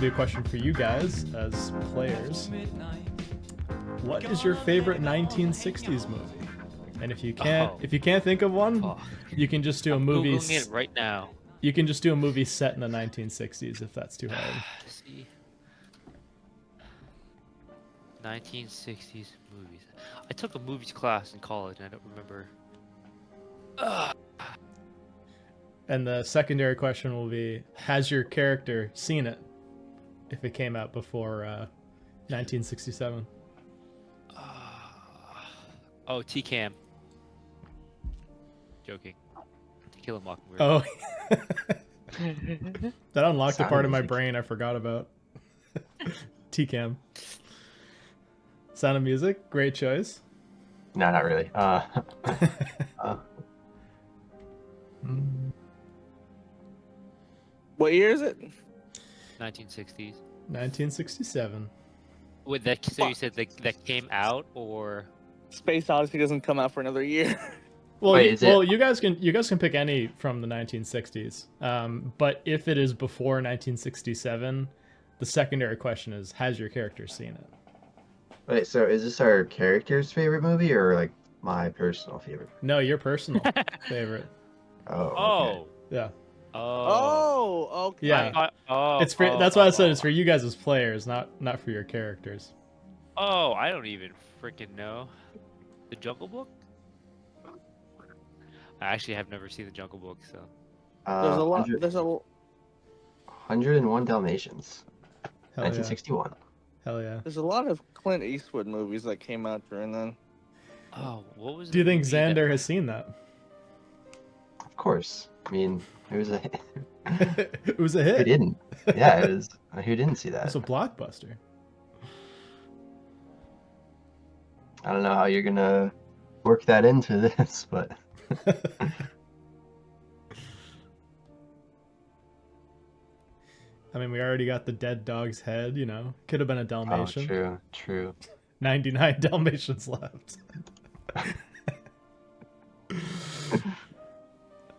will be a question for you guys as players. What is your favorite 1960s movie? And if you can't think of one, you can just do a movie. Googling it right now. You can just do a movie set in the 1960s if that's too hard. See. 1960s movies. I took a movies class in college and I don't remember. And the secondary question will be, has your character seen it if it came out before 1967? Oh, T-Cam. Joking. To Kill a Mockingbird. Oh. That unlocked a part of my brain I forgot about. T-Cam. Sound of Music, great choice. No, not really. What year is it? 1960s. 1967. Wait, so you said that came out, or Space Odyssey doesn't come out for another year. Well, Wait, you guys can pick any from the 1960s. But if it is before 1967, the secondary question is, has your character seen it? Wait, so is this our character's favorite movie or like my personal favorite? No, your personal favorite. Oh. oh, Yeah. oh, Okay. Yeah. It's for, oh, that's why I said it's for you guys as players, not for your characters. Oh, I don't even freaking know. The Jungle Book? I actually have never seen the Jungle Book, so. There's a lot. 101 Dalmatians. Hell 1961. Yeah. Hell yeah. There's a lot of Clint Eastwood movies that came out during then. Oh, what was? Do you think Xander has seen that? Of course. I mean, it was a It was a hit. Who didn't? Yeah, it was. Who didn't see that? It's a blockbuster. I don't know how you're gonna work that into this, but. I mean, we already got the dead dog's head, you know. Could have been a Dalmatian. Oh, true. 99 Dalmatians left.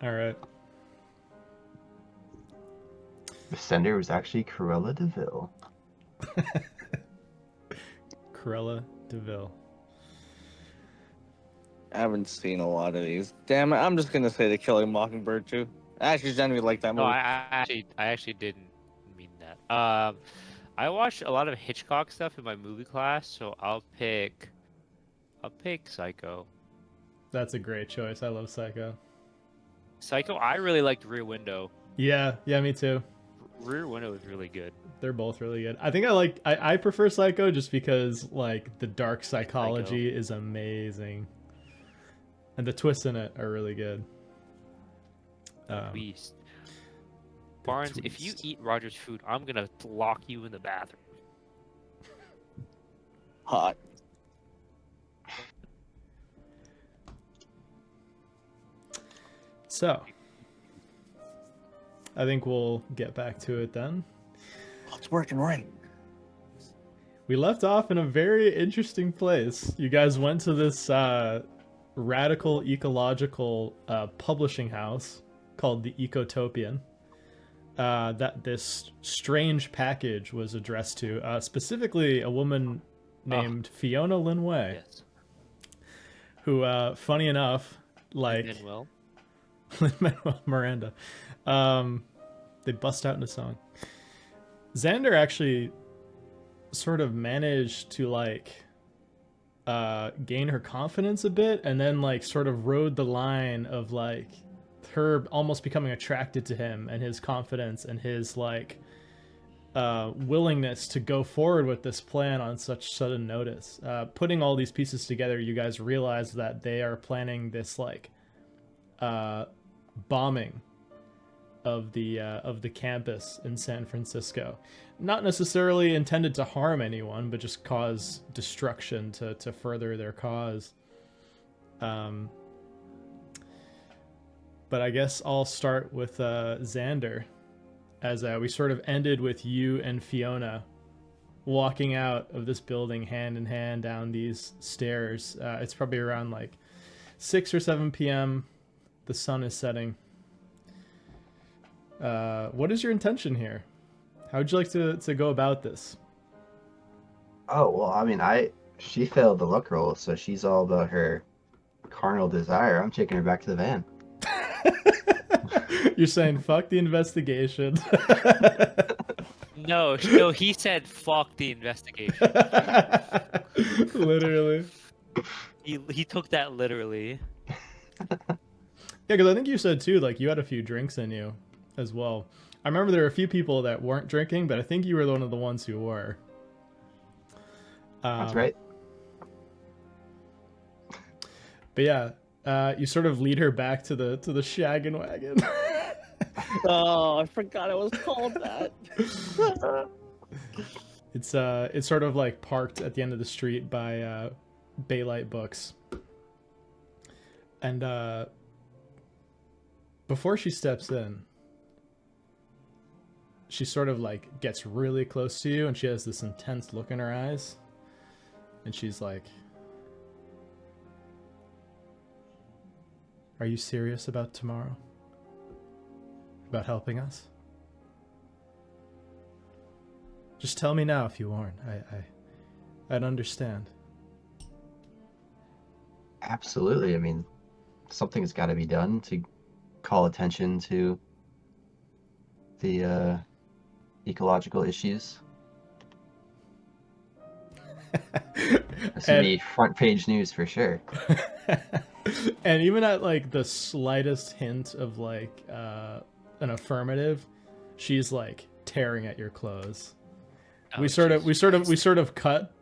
All right. The sender was actually Cruella de Vil. Cruella de Vil. I haven't seen a lot of these. Damn it! I'm just gonna say The Killing Mockingbird too. I actually genuinely like that No, movie. I actually didn't mean that. I watched a lot of Hitchcock stuff in my movie class, so I'll pick Psycho. That's a great choice. I love Psycho. Psycho, I really liked Rear Window. Yeah, me too. Rear Window is really good. They're both really good. I think I prefer Psycho just because like the dark psychology is amazing. And the twists in it are really good. Beast. Barnes, if you eat Roger's food, I'm gonna lock you in the bathroom. Hot. So, I think we'll get back to it then. Oh, it's working right. We left off in a very interesting place. You guys went to this radical ecological publishing house called the Ecotopian. That this strange package was addressed to, specifically a woman named Fiona Lin-Wei, Yes. who, funny enough, like Lin-Manuel. Lin-Manuel Miranda, they bust out in a song. Xander actually sort of managed to like gain her confidence a bit, and then like sort of rode the line of like her almost becoming attracted to him and his confidence and his like willingness to go forward with this plan on such sudden notice. Putting all these pieces together, you guys realize that they are planning this like bombing of the campus in San Francisco. Not necessarily intended to harm anyone, but just cause destruction to further their cause. But I guess I'll start with Xander, as we sort of ended with you and Fiona walking out of this building hand in hand down these stairs. It's probably around like 6 or 7 p.m. The sun is setting. What is your intention here? How would you like to go about this? Oh well, I mean, she failed the luck roll, so she's all about her carnal desire. I'm taking her back to the van. You're saying fuck the investigation. No, no, he said fuck the investigation. Literally. He took that literally. Yeah, because I think you said too, like you had a few drinks in you as well. I remember there were a few people that weren't drinking, but I think you were one of the ones who were. That's right. But yeah, you sort of lead her back to the Shaggin wagon. Oh, I forgot it was called that. It's sort of like parked at the end of the street by Baylight Books. And before she steps in, she sort of like gets really close to you and she has this intense look in her eyes. And she's like, "Are you serious about tomorrow? About helping us? Just tell me now if you aren't. I'd understand." Absolutely. I mean, something's got to be done to call attention to the ecological issues. This would be front page news for sure. And even at like the slightest hint of like an affirmative, she's like tearing at your clothes. Oh, we sort of cut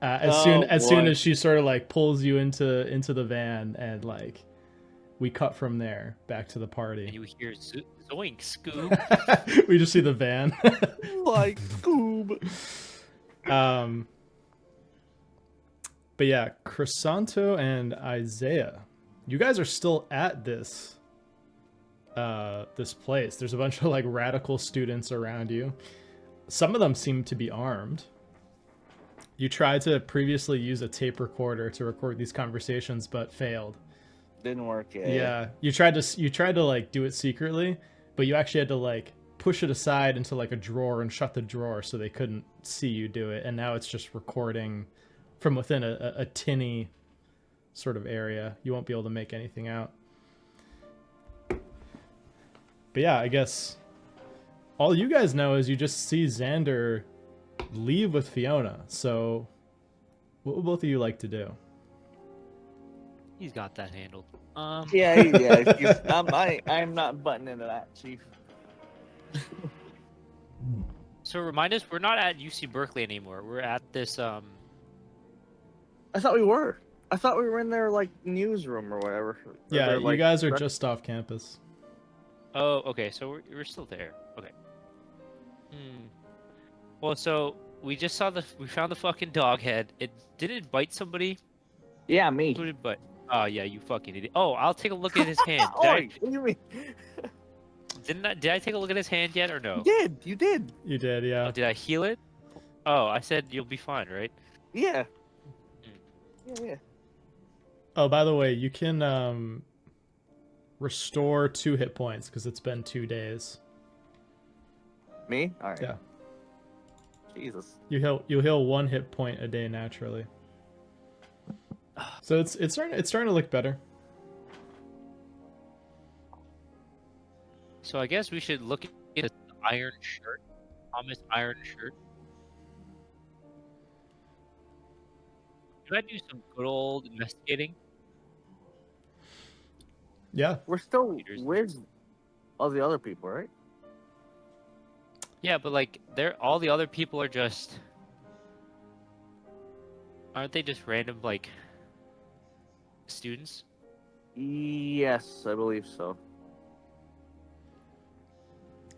as soon as she sort of like pulls you into the van, and like we cut from there back to the And party. you hear zoink, Scoob. We just see the van. Like Scoob. But yeah, Crisanto and Isaiah, you guys are still at this place. There's a bunch of like radical students around you. Some of them seem to be armed. You tried to previously use a tape recorder to record these conversations, but failed. Didn't work yet. Yeah, you tried to like do it secretly, but you actually had to like push it aside into like a drawer and shut the drawer so they couldn't see you do it. And now it's just recording from within a tinny sort of area. You won't be able to make anything out. But yeah, I guess all you guys know is you just see Xander leave with Fiona. So what would both of you like to do? He's got that handled. I'm not butting into that, Chief. So remind us, we're not at UC Berkeley anymore. We're at this I thought we were. I thought we were in their like newsroom or whatever. Yeah, you guys are just off campus. Oh, okay. So we're still there. Okay. Well, so we just we found the fucking dog head. It did it bite somebody? Yeah, me. Who did it bite? Oh yeah, you fucking idiot. Oh, I'll take a look at his hand. Oi, what do you mean? Did I take a look at his hand yet or no? You did. You did, yeah. Oh, did I heal it? Oh, I said you'll be fine, right? Yeah. Yeah. Oh, by the way, you can restore 2 hit points because it's been 2 days. Me? All right. Yeah. Jesus. You heal 1 hit point a day naturally. So it's starting to look better. So I guess we should look at the iron shirt. Thomas Iron Shirt. Should I do some good old investigating? Yeah. We're still with all the other people, right? Yeah, but like all the other people are just aren't they just random like students? Yes, I believe so.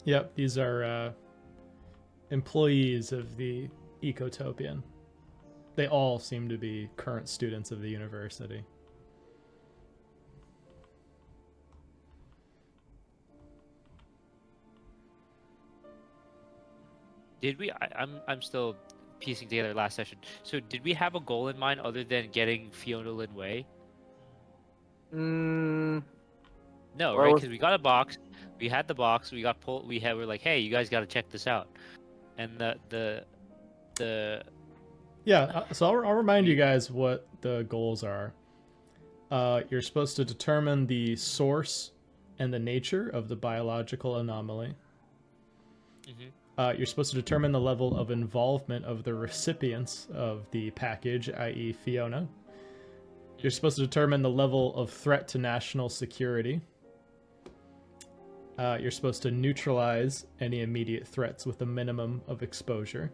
Yep, these are employees of the Ecotopian. They all seem to be current students of the university. Did we? I'm still piecing together last session. So did we have a goal in mind other than getting Fiona Lin-Wei? Mm, No, Well, right? Because we got a box. We had the box. We got pulled. We're like, hey, you guys got to check this out. And the Yeah, so I'll remind you guys what the goals are. You're supposed to determine the source and the nature of the biological anomaly. You're supposed to determine the level of involvement of the recipients of the package, i.e. Fiona. You're supposed to determine the level of threat to national security. You're supposed to neutralize any immediate threats with a minimum of exposure.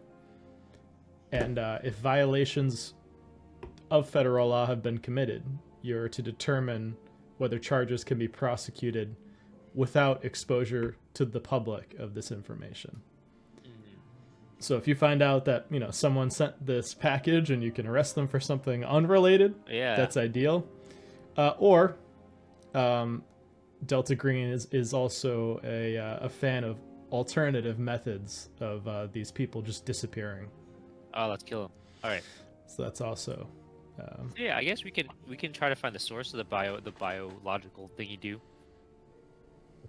And if violations of federal law have been committed, you're to determine whether charges can be prosecuted without exposure to the public of this information. So if you find out that, someone sent this package and you can arrest them for something unrelated, that's ideal. Or Delta Green is also a fan of alternative methods of these people just disappearing. Oh, let's kill him. All right. So that's also. Yeah, I guess we can try to find the source of the biological thing you do.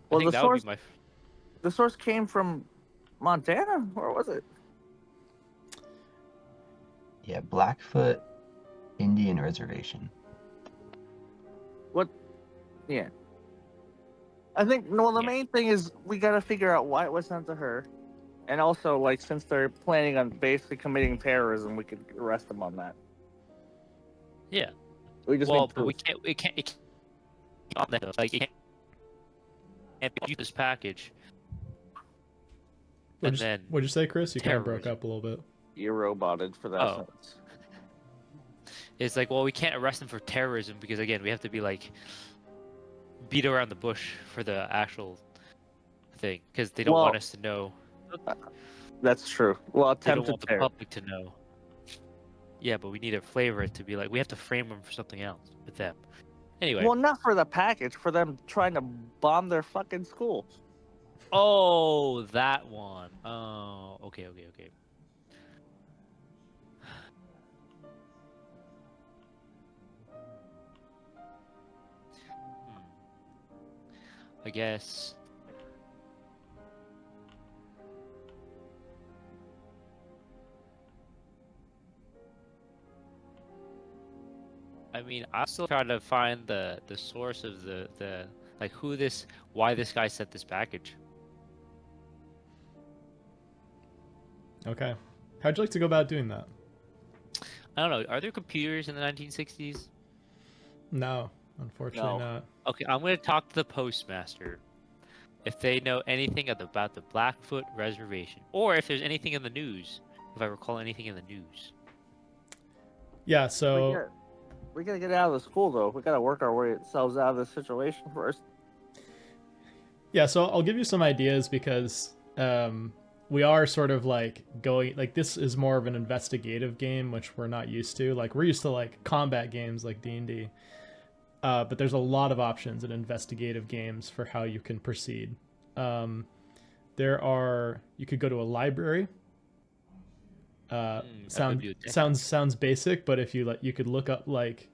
Well, I think the that source would be the source came from Montana, or was it? Yeah, Blackfoot Indian Reservation. What? Yeah. I think the main thing is we got to figure out why it was sent to her, and also like since they're planning on basically committing terrorism, we could arrest them on that. Yeah. We just Well, need but proof. it can't on that, like it can't use this package. What'd you say, Chris? You kind of broke terrorism. up a little bit. You're roboted for that. Oh. It's like, well, we can't arrest them for terrorism because again, we have to be like beat around the bush for the actual thing because they don't want us to know. That's true. Well, They don't attempted want the terror. public to know. Yeah, but we need to flavor it to be like we have to frame them for something else with them. Anyway. Well, not for the package, for them trying to bomb their fucking school. Oh, that one. Oh, okay. I guess. I mean, I'm still trying to find the source of the like why this guy sent this package. Okay. How'd you like to go about doing that? I don't know. Are there computers in the 1960s? No, unfortunately not. Okay, I'm going to talk to the postmaster if they know anything about the Blackfoot Reservation, or if there's anything in the news, if I recall anything in the news. Yeah, so... We gotta get out of the school, though. We gotta work our way ourselves out of this situation first. Yeah, so I'll give you some ideas because we are sort of like going... Like, this is more of an investigative game, which we're not used to. Like, we're used to, like, combat games like D&D. But there's a lot of options in investigative games for how you can proceed. You could go to a library. Sounds basic, but if you could look up like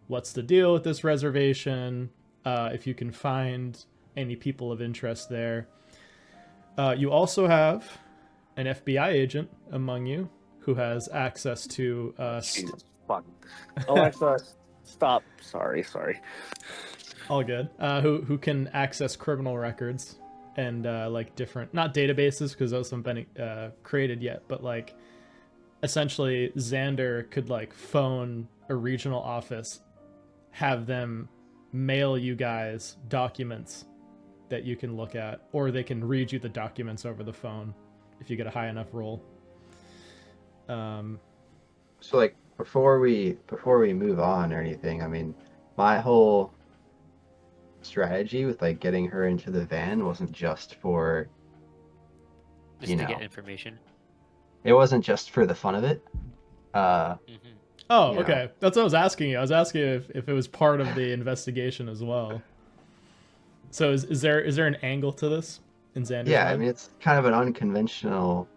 what's the deal with this reservation, if you can find any people of interest there. You also have an FBI agent among you who has access to Jesus fuck. Alexa, stop. Sorry. all good. Who can access criminal records and like different, not databases because those haven't been created yet, but like essentially Xander could like phone a regional office, have them mail you guys documents that you can look at, or they can read you the documents over the phone if you get a high enough roll. So like before we move on or anything, I mean, my whole strategy with like getting her into the van wasn't just for Just to get information. It wasn't just for the fun of it. Oh, okay. That's what I was asking you. I was asking if it was part of the investigation as well. So is there an angle to this in Xander's Yeah, mind? I mean it's kind of an unconventional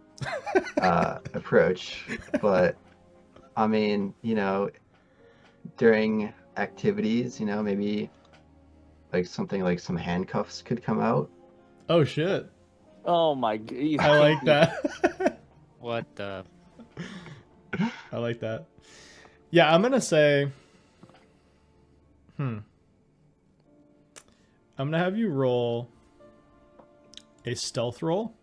approach, but I mean, during activities, maybe like something like some handcuffs could come out. Oh shit. Oh my god. I like that. What the? I like that. Yeah, I'm gonna say. I'm gonna have you roll a stealth roll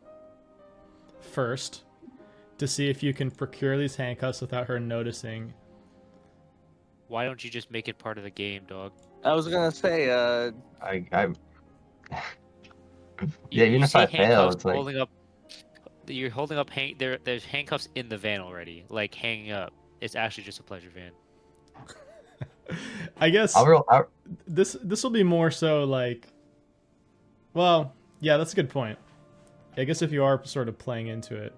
first to see if you can procure these handcuffs without her noticing. Why don't you just make it part of the game, dog? I was gonna say, I You, yeah, even you if see I fail, handcuffs it's like, holding up. You're holding up. There's handcuffs in the van already, like hanging up. It's actually just a pleasure van. I guess I'll roll. this will be more so like. Well, yeah, that's a good point. I guess if you are sort of playing into it,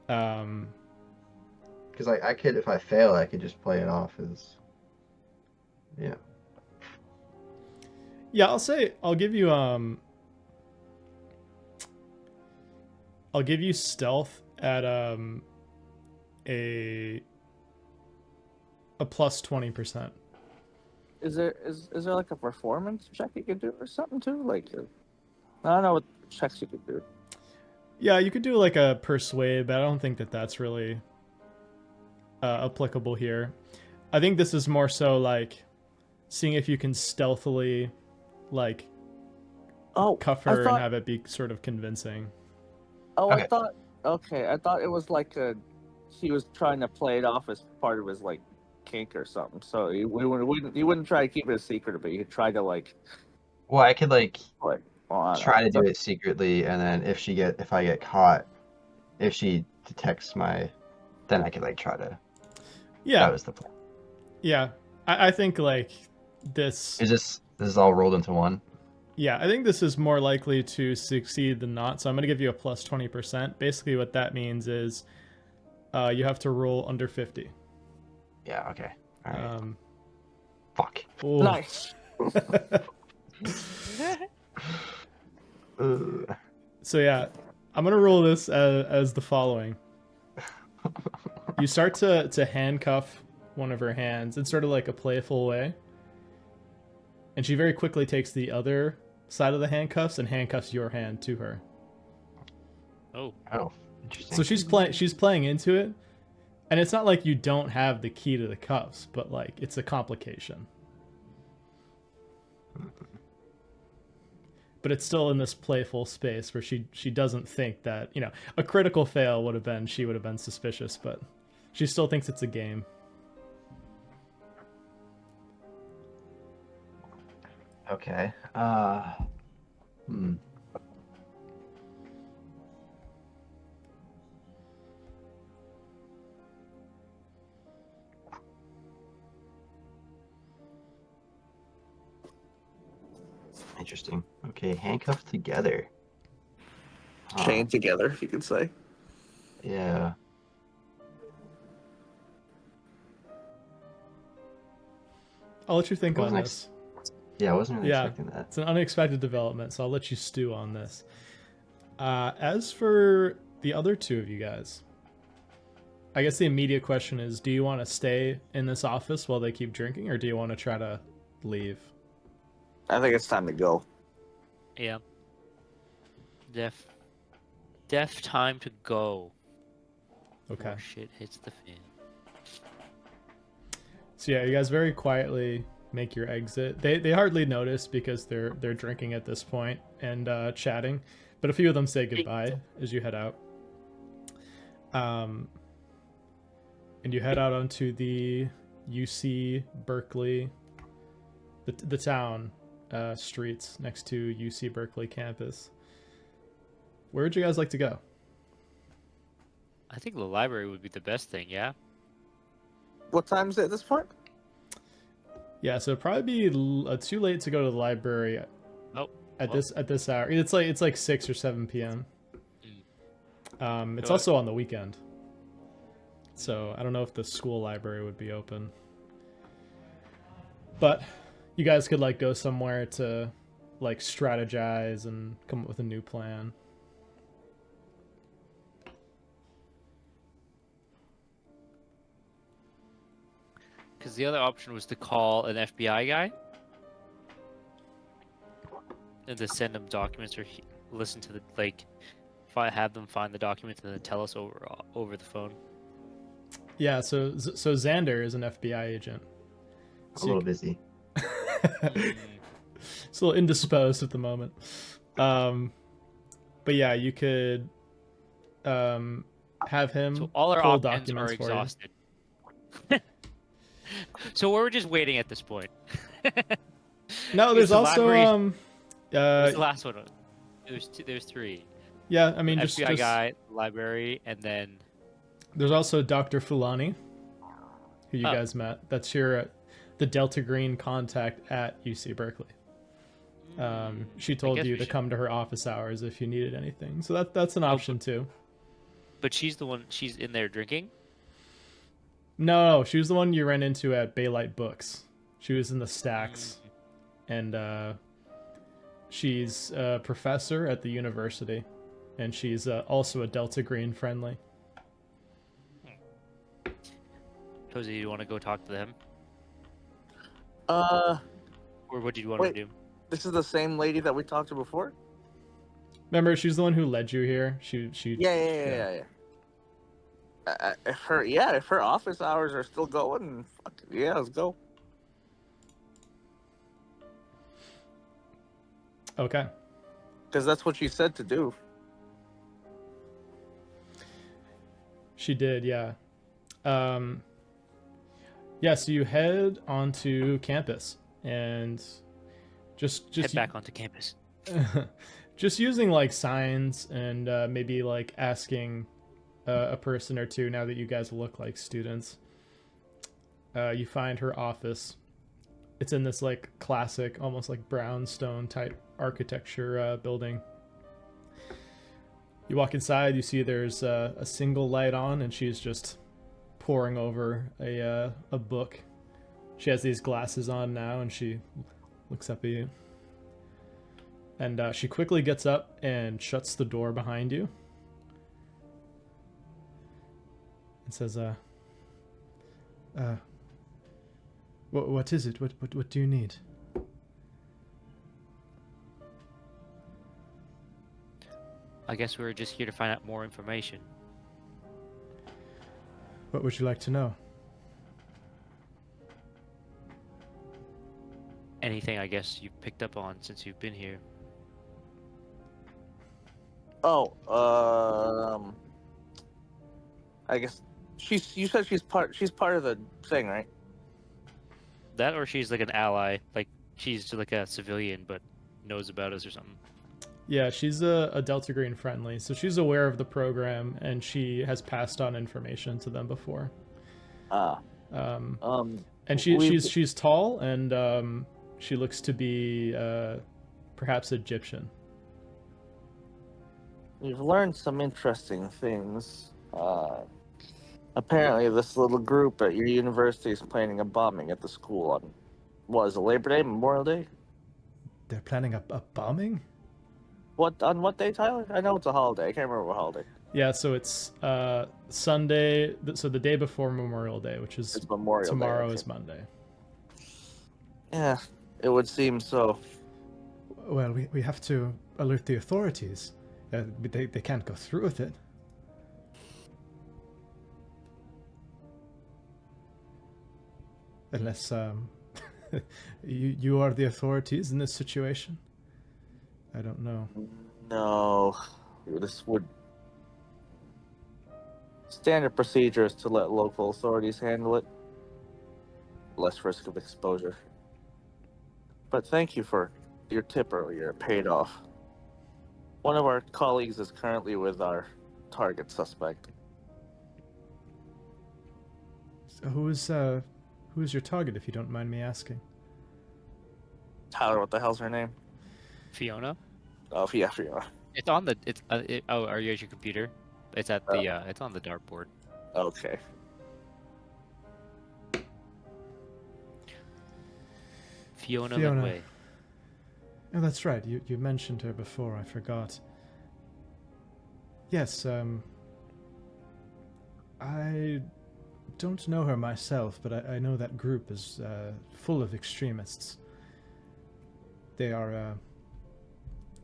Because I could, if I fail, I could just play it off as, yeah. yeah, I'll give you stealth at a plus 20%. is there like a performance check you could do or something too? Like, I don't know what checks you could do. Yeah, you could do like a persuade, but I don't think that that's really applicable here. I think this is more so like seeing if you can stealthily like cuff her and have it be sort of convincing. Oh, Okay. I thought it was like he was trying to play it off as part of his like kink or something. So he wouldn't try to keep it a secret, but he'd try to like Well, I could like I don't try to know. do it secretly, and then if I get caught, if she detects then I could like try to. Yeah, That was the plan. yeah. I think like this. This is all rolled into one? Yeah, I think this is more likely to succeed than not. So I'm going to give you a plus 20%. Basically, what that means is you have to roll under 50. Yeah. Okay. All right. Um, Fuck. ooh. Nice. So yeah, I'm gonna roll this as the following. You start to handcuff one of her hands in sort of like a playful way, and she very quickly takes the other side of the handcuffs and handcuffs your hand to her. Oh. Oh, interesting. So she's playing into it, and it's not like you don't have the key to the cuffs, but like it's a complication. But it's still in this playful space where she doesn't think that, you know, a critical fail would have been, she would have been suspicious, but she still thinks it's a game. Okay. Interesting. Okay, handcuffed together. Chained together, you could say. Yeah. I'll let you think on Wasn't this. Yeah, I wasn't really Yeah, expecting that. it's an unexpected development, so I'll let you stew on this. As for the other two of you guys, I guess the immediate question is, do you want to stay in this office while they keep drinking, or do you want to try to leave? I think it's time to go. Yeah. Def time to go. Okay. Before shit hits the fan. So yeah, you guys very quietly make your exit. They hardly notice because they're drinking at this point and chatting, but a few of them say goodbye as you head out. And you head out onto the UC Berkeley, the town streets next to UC Berkeley campus. Where would you guys like to go? I think the library would be the best thing, yeah? What time is it at this point? Yeah, so it'd probably be too late to go to the library at this hour. It's like 6 or 7 p.m. It's also on the weekend. So I don't know if the school library would be open. But you guys could like go somewhere to like strategize and come up with a new plan. Because the other option was to call an FBI guy and to send him documents or listen to the have them find the documents and then tell us over the phone? Yeah, so Xander is an FBI agent. I'm So a little busy. It's a little indisposed at the moment. But yeah, you could have him So all our pull options documents are for you. exhausted. So we're just waiting at this point. No, there's the also library's- What's the last one? There's three. yeah, I mean The just FBI guy, library, and then there's also Dr. Fulani, who you Oh. guys met. That's your the Delta Green contact at UC Berkeley. She told guess you we to should- come to her office hours if you needed anything. So that's an option too. But she's the one. She's in there drinking. No, she was the one you ran into at Baylight Books. She was in the stacks, and she's a professor at the university, and she's also a Delta Green friendly. Cozy, you want to go talk to them, Uh, or what do you want Wait. to do? this is the same lady that we talked to before. Remember, she's the one who led you here. She Yeah. If her office hours are still going, fuck it, yeah, let's go. Okay. Because that's what she said to do. She did, yeah. Yeah, so you head onto campus and just Head back onto campus. just using like signs and maybe like asking a person or two now that you guys look like students. You find her office. It's in this like classic, almost like brownstone type architecture building. You walk inside, you see there's a single light on, and she's just poring over a book. She has these glasses on now, and she looks up at you. And she quickly gets up and shuts the door behind you. And says, what is it? What do you need? I guess we were just here to find out more information. What would you like to know? Anything, I guess, you've picked up on since you've been here. Oh, I guess you said she's part of the thing, right? That, or she's like an ally, like she's like a civilian, but knows about us or something. Yeah, she's a Delta Green friendly, so she's aware of the program, and she has passed on information to them before. And she's tall, and she looks to be perhaps Egyptian. We've learned some interesting things. Apparently, this little group at your university is planning a bombing at the school on, what is it, Labor Day, Memorial Day? They're planning a bombing? On what day, Tyler? I know it's a holiday. I can't remember what holiday. Yeah, so it's Sunday, so the day before Memorial Day, which is It's Memorial Day. tomorrow okay. is Monday. Yeah, it would seem so. Well, we have to alert the authorities. They can't go through with it. Unless you are the authorities in this situation. I don't know. No, this would. Standard procedure is to let local authorities handle it. Less risk of exposure. But thank you for your tip earlier. It paid off. One of our colleagues is currently with our target suspect. So who is your target, if you don't mind me asking? Tyler, what the hell's her name? Fiona? Oh, yeah, Fiona. It's on the. Oh, are you at your computer? It's at the. It's on the dartboard. Okay. Fiona Fiona. Lin-Wei. Oh, that's right. You mentioned her before. I forgot. Yes. I don't know her myself, but I know that group is full of extremists. They are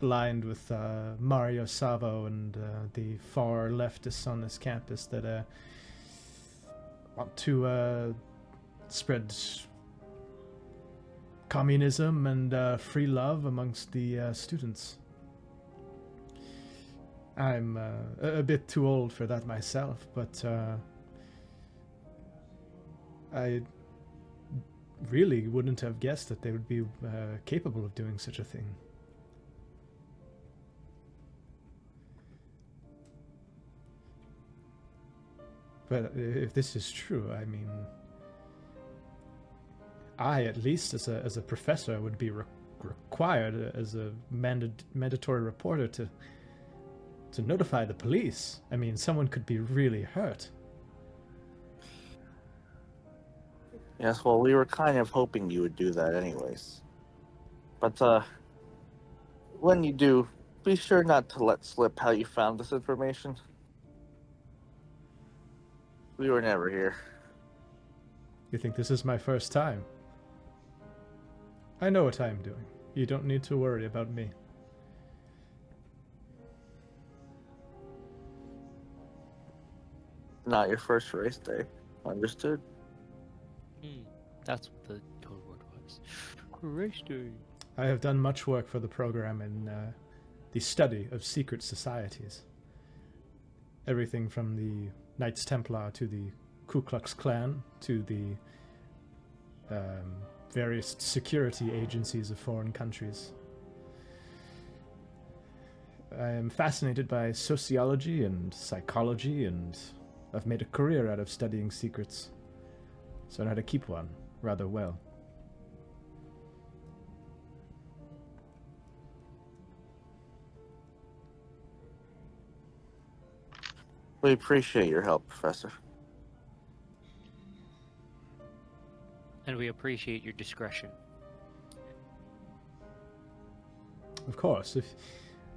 lined with Mario Savo and the far leftists on this campus that want to spread communism and free love amongst the students. I'm a bit too old for that myself, but I really wouldn't have guessed that they would be capable of doing such a thing. But if this is true, I mean, I, at least as a professor, would be required as a mandatory reporter to notify the police. I mean, someone could be really hurt. Yes, well, we were kind of hoping you would do that anyways. But when you do, be sure not to let slip how you found this information. We were never here. You think this is my first time? I know what I'm doing. You don't need to worry about me. Not your first race day. Understood? That's what the code word was. Race day. I have done much work for the program in the study of secret societies. Everything from the Knights Templar to the Ku Klux Klan to the various security agencies of foreign countries. I am fascinated by sociology and psychology, and I've made a career out of studying secrets, so I know how to keep one rather well. We appreciate your help, Professor. And we appreciate your discretion. Of course, if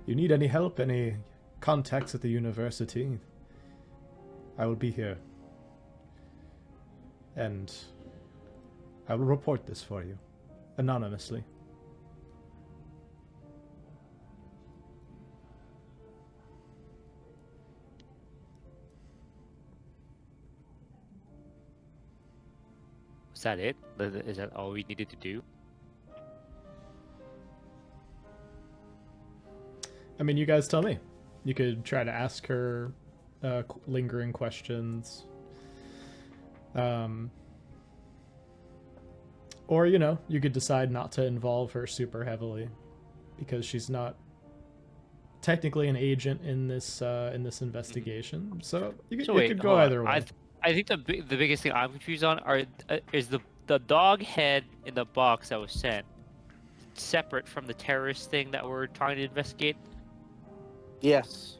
you need any help, any contacts at the university, I will be here. And I will report this for you, anonymously. Was that it? Is that all we needed to do? I mean, you guys tell me. You could try to ask her lingering questions. Or, you know, you could decide not to involve her super heavily because she's not technically an agent in this investigation. So you could go either way. I think the biggest thing I'm confused on is the dog head in the box that was sent separate from the terrorist thing that we're trying to investigate. Yes.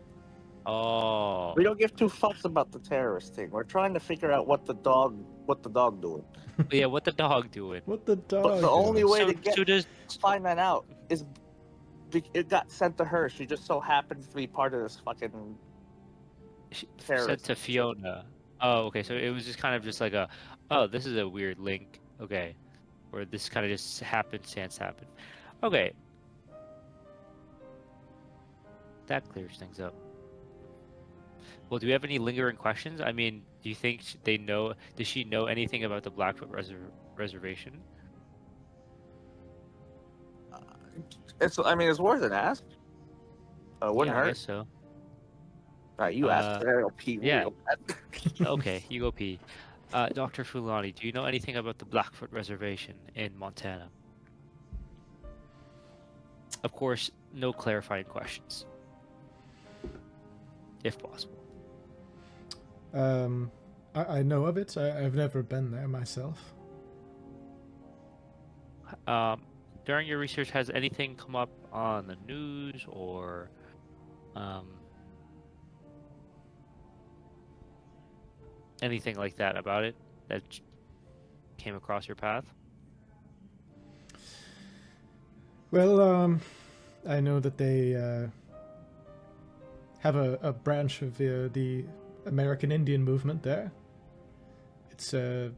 Oh. We don't give two fucks about the terrorist thing. We're trying to figure out what the dog doing. Yeah, what the dog doing? What the dog? But the only way to find that out is it got sent to her. She just so happens to be part of this fucking terrorist. Sent to Fiona. Oh, okay. So it was just kind of just like this is a weird link. Okay. Or this kind of just happenstance happened. Okay. That clears things up. Well, do we have any lingering questions? I mean, do you think they know? Does she know anything about the Blackfoot Reservation? It's worth an ask. Wouldn't I hurt. guess so. All right, you asked. I'll pee real bad. Okay, you go pee. Dr. Fulani, do you know anything about the Blackfoot Reservation in Montana? Of course, no clarifying questions. If possible. I know of it. I've never been there myself. During your research, has anything come up on the news or anything like that about it that came across your path? Well, I know that they have a branch of the American Indian movement there. It's a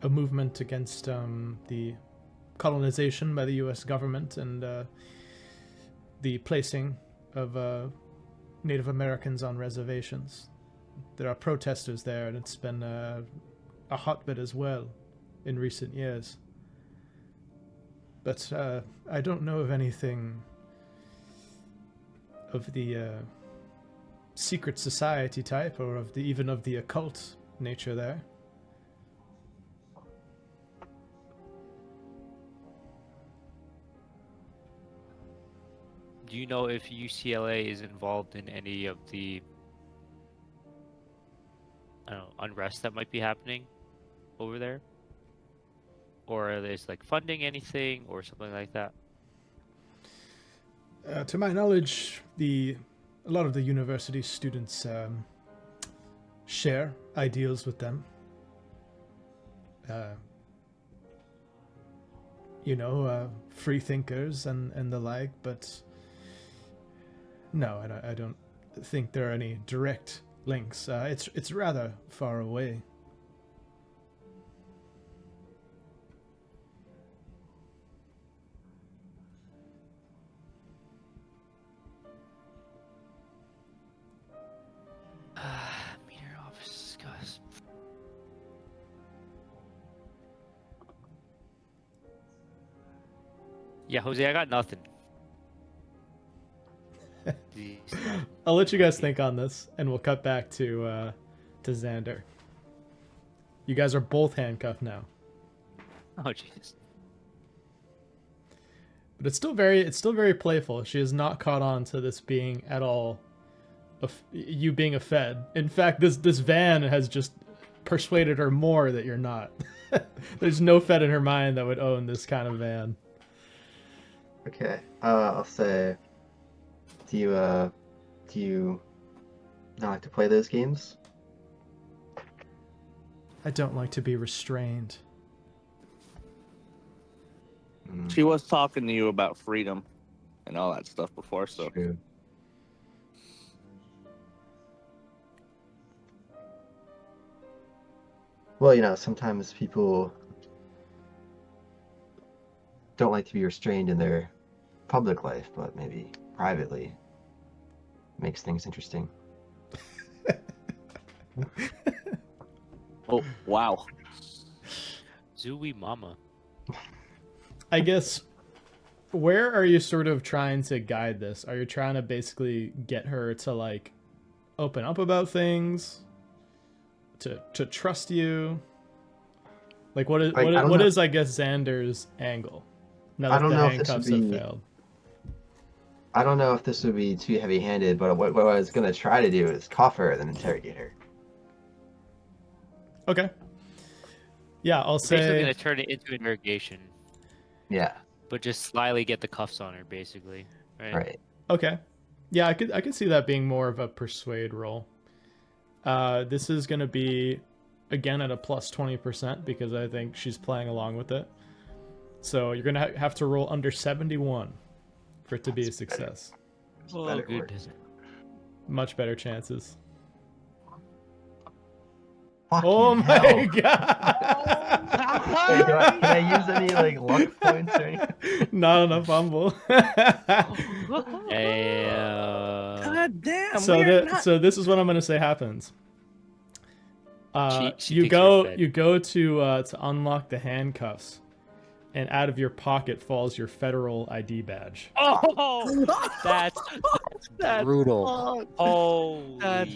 movement against the colonization by the U.S. government, and the placing of Native Americans on reservations. There are protesters there, and it's been a hotbed as well in recent years. But I don't know of anything of the secret society type, or of even of the occult nature there. Do you know if UCLA is involved in any of the, I don't know, unrest that might be happening over there? Or are they like funding anything or something like that? To my knowledge, a lot of the university students share ideals with them. Free thinkers and the like, but no, I don't think there are any direct links. It's rather far away. Meter office discuss. Yeah, Jose, I got nothing. I'll let you guys think on this, and we'll cut back to Xander. You guys are both handcuffed now, Oh, jeez. but it's still very playful. She has not caught on to this being at all you being a Fed. In fact, this van has just persuaded her more that you're not. There's no Fed in her mind that would own this kind of van. Okay. I'll say, do you not like to play those games? I don't like to be restrained. She was talking to you about freedom and all that stuff before, so. True. Well, sometimes people don't like to be restrained in their public life, but maybe privately makes things interesting. Oh, wow. Zooey mama. I guess, where are you sort of trying to guide this? Are you trying to basically get her to like open up about things, to trust you? Like what is I guess Xander's angle now that the handcuffs have failed? I don't know if this would be too heavy-handed, but what I was gonna try to do is cuff her and then interrogate her. Okay. Yeah, I'll say. Basically gonna turn it into interrogation. Yeah. But just slyly get the cuffs on her, basically. Right. Okay. Yeah, I could see that being more of a persuade roll. This is gonna be again at a plus 20% because I think she's playing along with it. So you're gonna have to roll under 71 for it to be a success. Oh, goodness. Much better chances. Fucking Oh my hell. god! Hey, can I use any like luck points or anything? Not enough fumble. God damn. So this is what I'm gonna say happens. She You thinks you're Fed. go to unlock the handcuffs, and out of your pocket falls your federal ID badge. Oh, that's brutal. Holy That's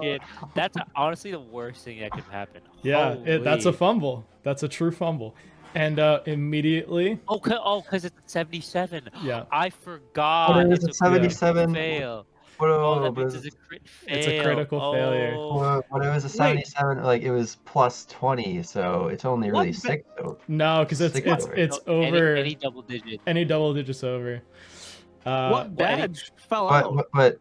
shit. That's honestly the worst thing that could happen. Yeah, that's a Holy. fumble. That's a true fumble. And immediately, Oh, because it's 77. yeah, I forgot. Oh, it's a 77. Fail. What, Oh, that what means is it's it? a crit fail. It's a critical failure. Oh. When it was a 77, like it was plus 20, so it's only really What? 6. So no, because it's No, over any double digit. any double digits over. What badge fell out? but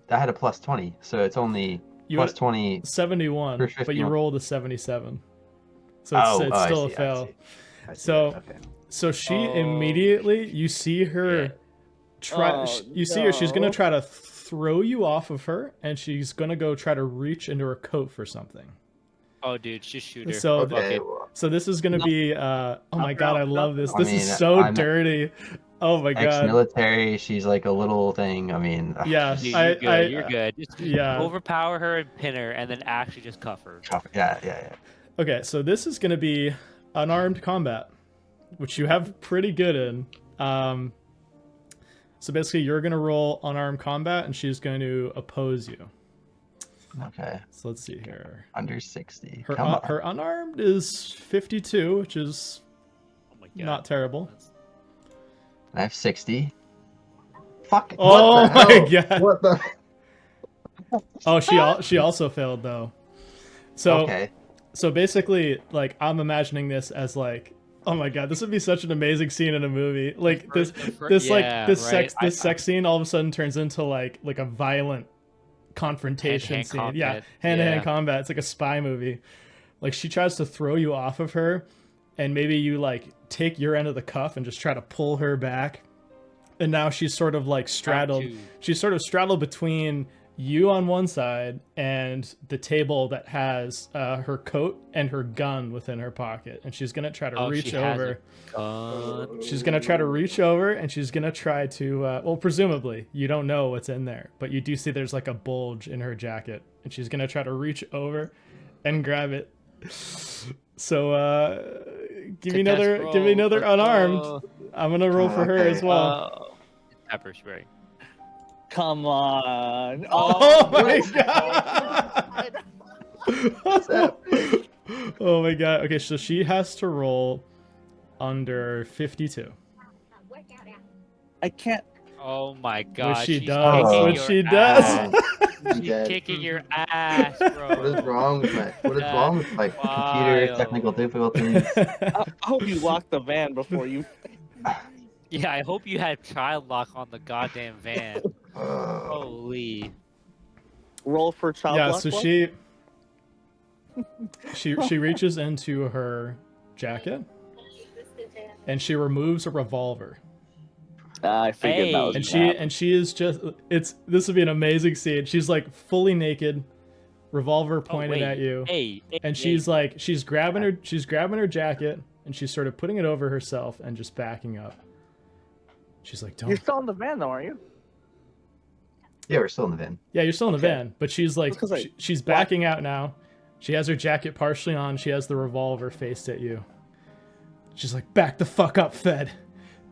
I had a plus 20, so it's only You plus had 20. 71, For but you 51. rolled a 77, so it's I still a see, fail. I see So- that, okay. So she Oh, immediately, you see her Yeah. try. Oh, You see her. She's gonna no. try to throw you off of her, and she's gonna go try to reach into her coat for something. Oh, dude, just shoot her. So Okay, Okay. well, So this is gonna be. Oh my god, I love this. I This mean, is so I'm- dirty. Oh my god. Ex-military. She's like a little thing. I mean, Yeah, Dude, I- you're good. I- You're good. Just Yeah. overpower her and pin her, and then actually just cuff her. yeah. Okay, so this is going to be unarmed combat, which you have pretty good in. So basically, you're going to roll unarmed combat, and she's going to oppose you. Okay. So let's see here. Under 60. Her Come on. her unarmed is 52, which is Oh my god. not terrible. I have 60. Fuck. Oh what the my hell? god. What the? Oh, she also failed though. So Okay. so basically, like, I'm imagining this as like, oh my god, this would be such an amazing scene in a movie. Like this sex scene all of a sudden turns into like a violent confrontation Hand-to-hand scene. combat. Yeah, hand-to-hand Yeah. combat. It's like a spy movie. Like she tries to throw you off of her, and maybe you like take your end of the cuff and just try to pull her back. And now she's sort of like straddled. two. She's sort of straddled between you on one side and the table that has her coat and her gun within her pocket, and she's gonna try to reach over. She's gonna try to reach over, and she's gonna try to well, presumably you don't know what's in there, but you do see there's like a bulge in her jacket, and she's gonna try to reach over and grab it. So give me another unarmed. I'm gonna roll for her Okay. as well. Pepper spray. Come on. Oh my what? god! What's up? Oh my god. Okay, so she has to roll under 52. I can't. Oh my god. Which she she's does. kicking Which your she ass. does. I'm She's dead. kicking your ass, bro. What is wrong with my computer wild. technical difficulties? I hope you locked the van before you. Yeah, I hope you had child lock on the goddamn van. Oh. Holy. Roll for child Yeah, lock so one? she reaches into her jacket and she removes a revolver. I figured that was And she is just this would be an amazing scene. She's like fully naked, revolver pointed at you. And she's like she's grabbing her jacket and she's sort of putting it over herself and just backing up. She's like, "Don't." You're still in the van, though, aren't you? Yeah, we're still in the van. Yeah, you're still in the Okay. van, but she's like, Just 'cause I- she's backing out now. She has her jacket partially on. She has the revolver faced at you. She's like, back the fuck up, Fed.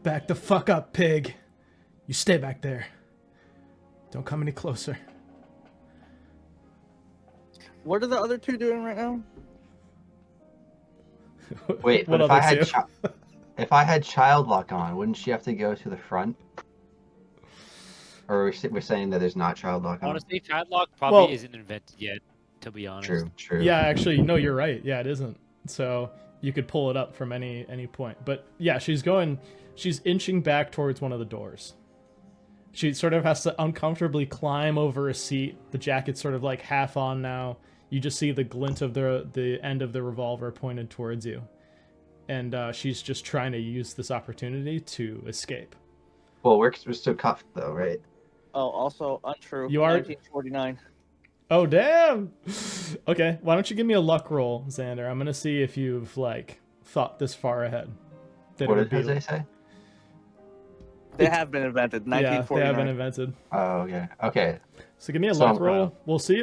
Back the fuck up, pig. You stay back there. Don't come any closer. What are the other two doing right now? Wait, What but other two? if I had child lock on, wouldn't she have to go to the front? Or we're saying that there's not child lock on? Honestly, child lock probably Well- isn't invented yet, to be honest. True. Yeah, actually, no, you're right. Yeah, it isn't. So you could pull it up from any point. But yeah, she's inching back towards one of the doors. She sort of has to uncomfortably climb over a seat. The jacket's sort of like half on now. You just see the glint of the end of the revolver pointed towards you. And she's just trying to use this opportunity to escape. Well, we're still cuffed though, right? Oh, also untrue. You are- 1949. Oh, damn! Okay, why don't you give me a luck roll, Xander? I'm gonna see if you've, like, thought this far ahead. That it What would did be- Jose say? They have been invented. Yeah, they 1949. have been invented. Oh, okay. Okay. So give me a So luck I'm roll. proud.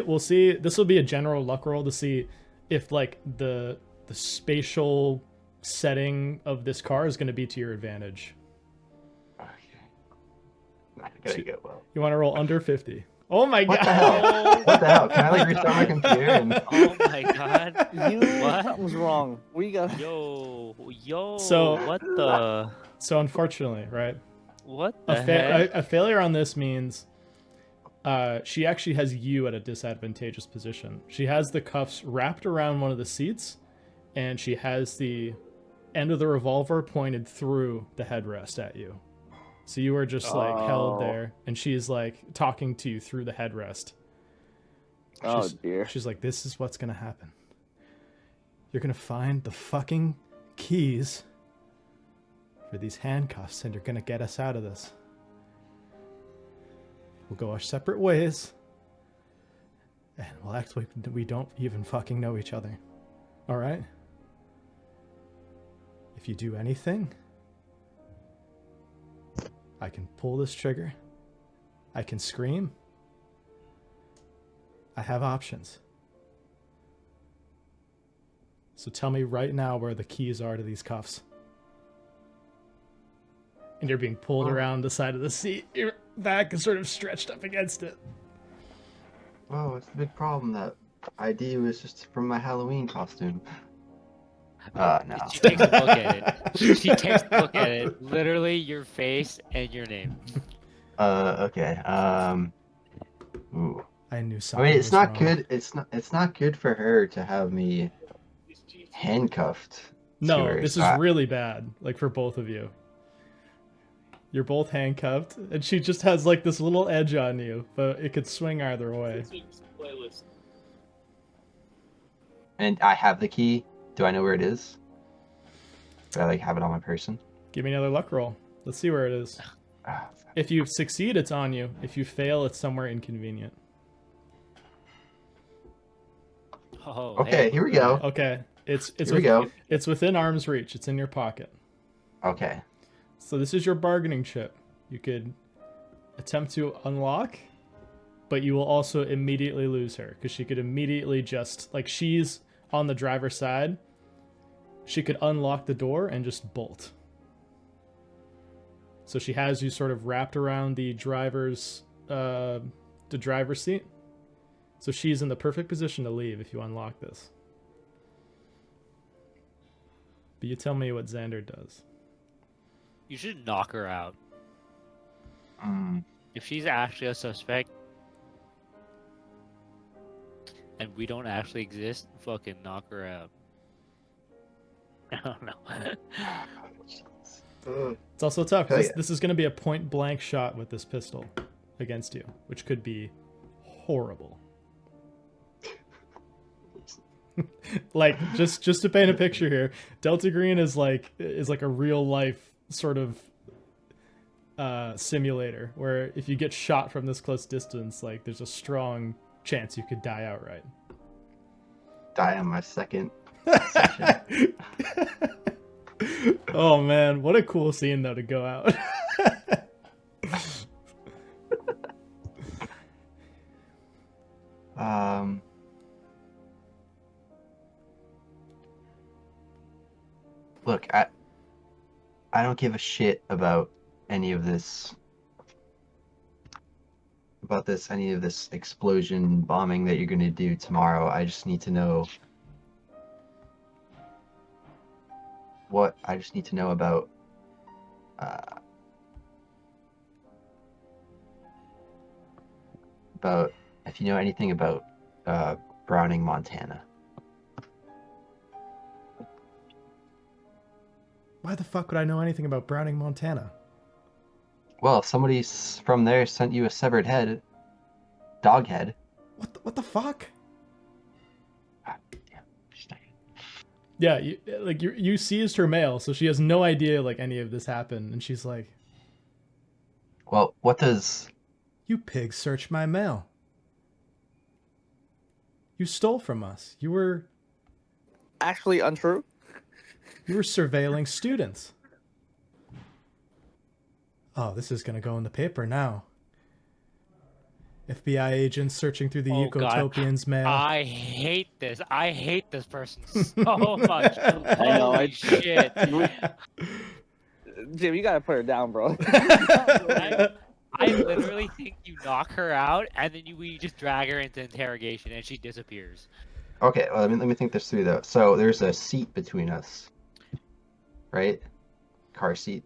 We'll see. This will be a general luck roll to see if, like, the spatial setting of this car is gonna be to your advantage. Okay. Not gonna go well. You want to roll under 50. Oh my What god! the hell? What the hell? Can I like restart my computer? And... Oh my god. What? Something's wrong. We got. Yo, So- what the? So unfortunately, right? What the heck? A failure on this means she actually has you at a disadvantageous position. She has the cuffs wrapped around one of the seats, and she has the end of the revolver pointed through the headrest at you. So you are just like held there, and she's like talking to you through the headrest. Oh dear. She's like, "This is what's gonna happen. You're gonna find the fucking keys for these handcuffs, and you're gonna get us out of this. We'll go our separate ways, and we'll act like we don't even fucking know each other. All right? If you do anything, I can pull this trigger. I can scream. I have options. So tell me right now where the keys are to these cuffs. And you're being pulled around the side of the seat. Your back is sort of stretched up against it. Oh, it's a big problem. That ID was just from my Halloween costume. No. She takes a look at it. She takes a look at it. Literally, your face and your name. Okay. Ooh. I knew I something mean, was it's not wrong. good. It's not good for her to have me handcuffed. to No, her, this so is I- really bad. Like for both of you. You're both handcuffed, and she just has like this little edge on you, but it could swing either way. And I have the key. Do I know where it is? Do I like have it on my person? Give me another luck roll. Let's see where it is. Ah, If you succeed, it's on you. If you fail, it's somewhere inconvenient. Oh, Okay, hey, here we look at go. that. Okay, Here we go. it's within arm's reach. It's in your pocket. Okay. So this is your bargaining chip. You could attempt to unlock, but you will also immediately lose her because she could immediately just like she's on the driver's side. She could unlock the door and just bolt. So she has you sort of wrapped around the driver's seat. So she's in the perfect position to leave if you unlock this. But you tell me what Xander does. You should knock her out. Mm. If she's actually a suspect and we don't actually exist, fucking knock her out. I don't know. Ugh. It's also tough. Hell 'Cause yeah. this is going to be a point blank shot with this pistol against you, which could be horrible. Like just to paint a picture here, Delta Green is like a real life sort of simulator where if you get shot from this close distance, like there's a strong chance you could die outright. Die on my second. Oh man, what a cool scene though to go out. Look, I don't give a shit about any of this. Any of this explosion bombing that you're gonna do tomorrow. I just need to know I just need to know about if you know anything about Browning, Montana. Why the fuck would I know anything about Browning, Montana? Well, if somebody from there sent you a severed head, dog head. What the fuck? Ah, damn, just- Yeah, you seized her mail, so she has no idea like any of this happened, and she's like, Well, what does "You pigs searched my mail. You stole from us. You were Actually untrue. surveilling students." Oh, this is gonna go in the paper now. FBI agents searching through the Oh, God. Utopians' mail. I hate this. I hate this person so much. I know, Holy shit. Jim, you gotta put her down, bro. I literally think you knock her out and then we just drag her into interrogation and she disappears. Okay, well, let me think this through though. So there's a seat between us, right? Car seat.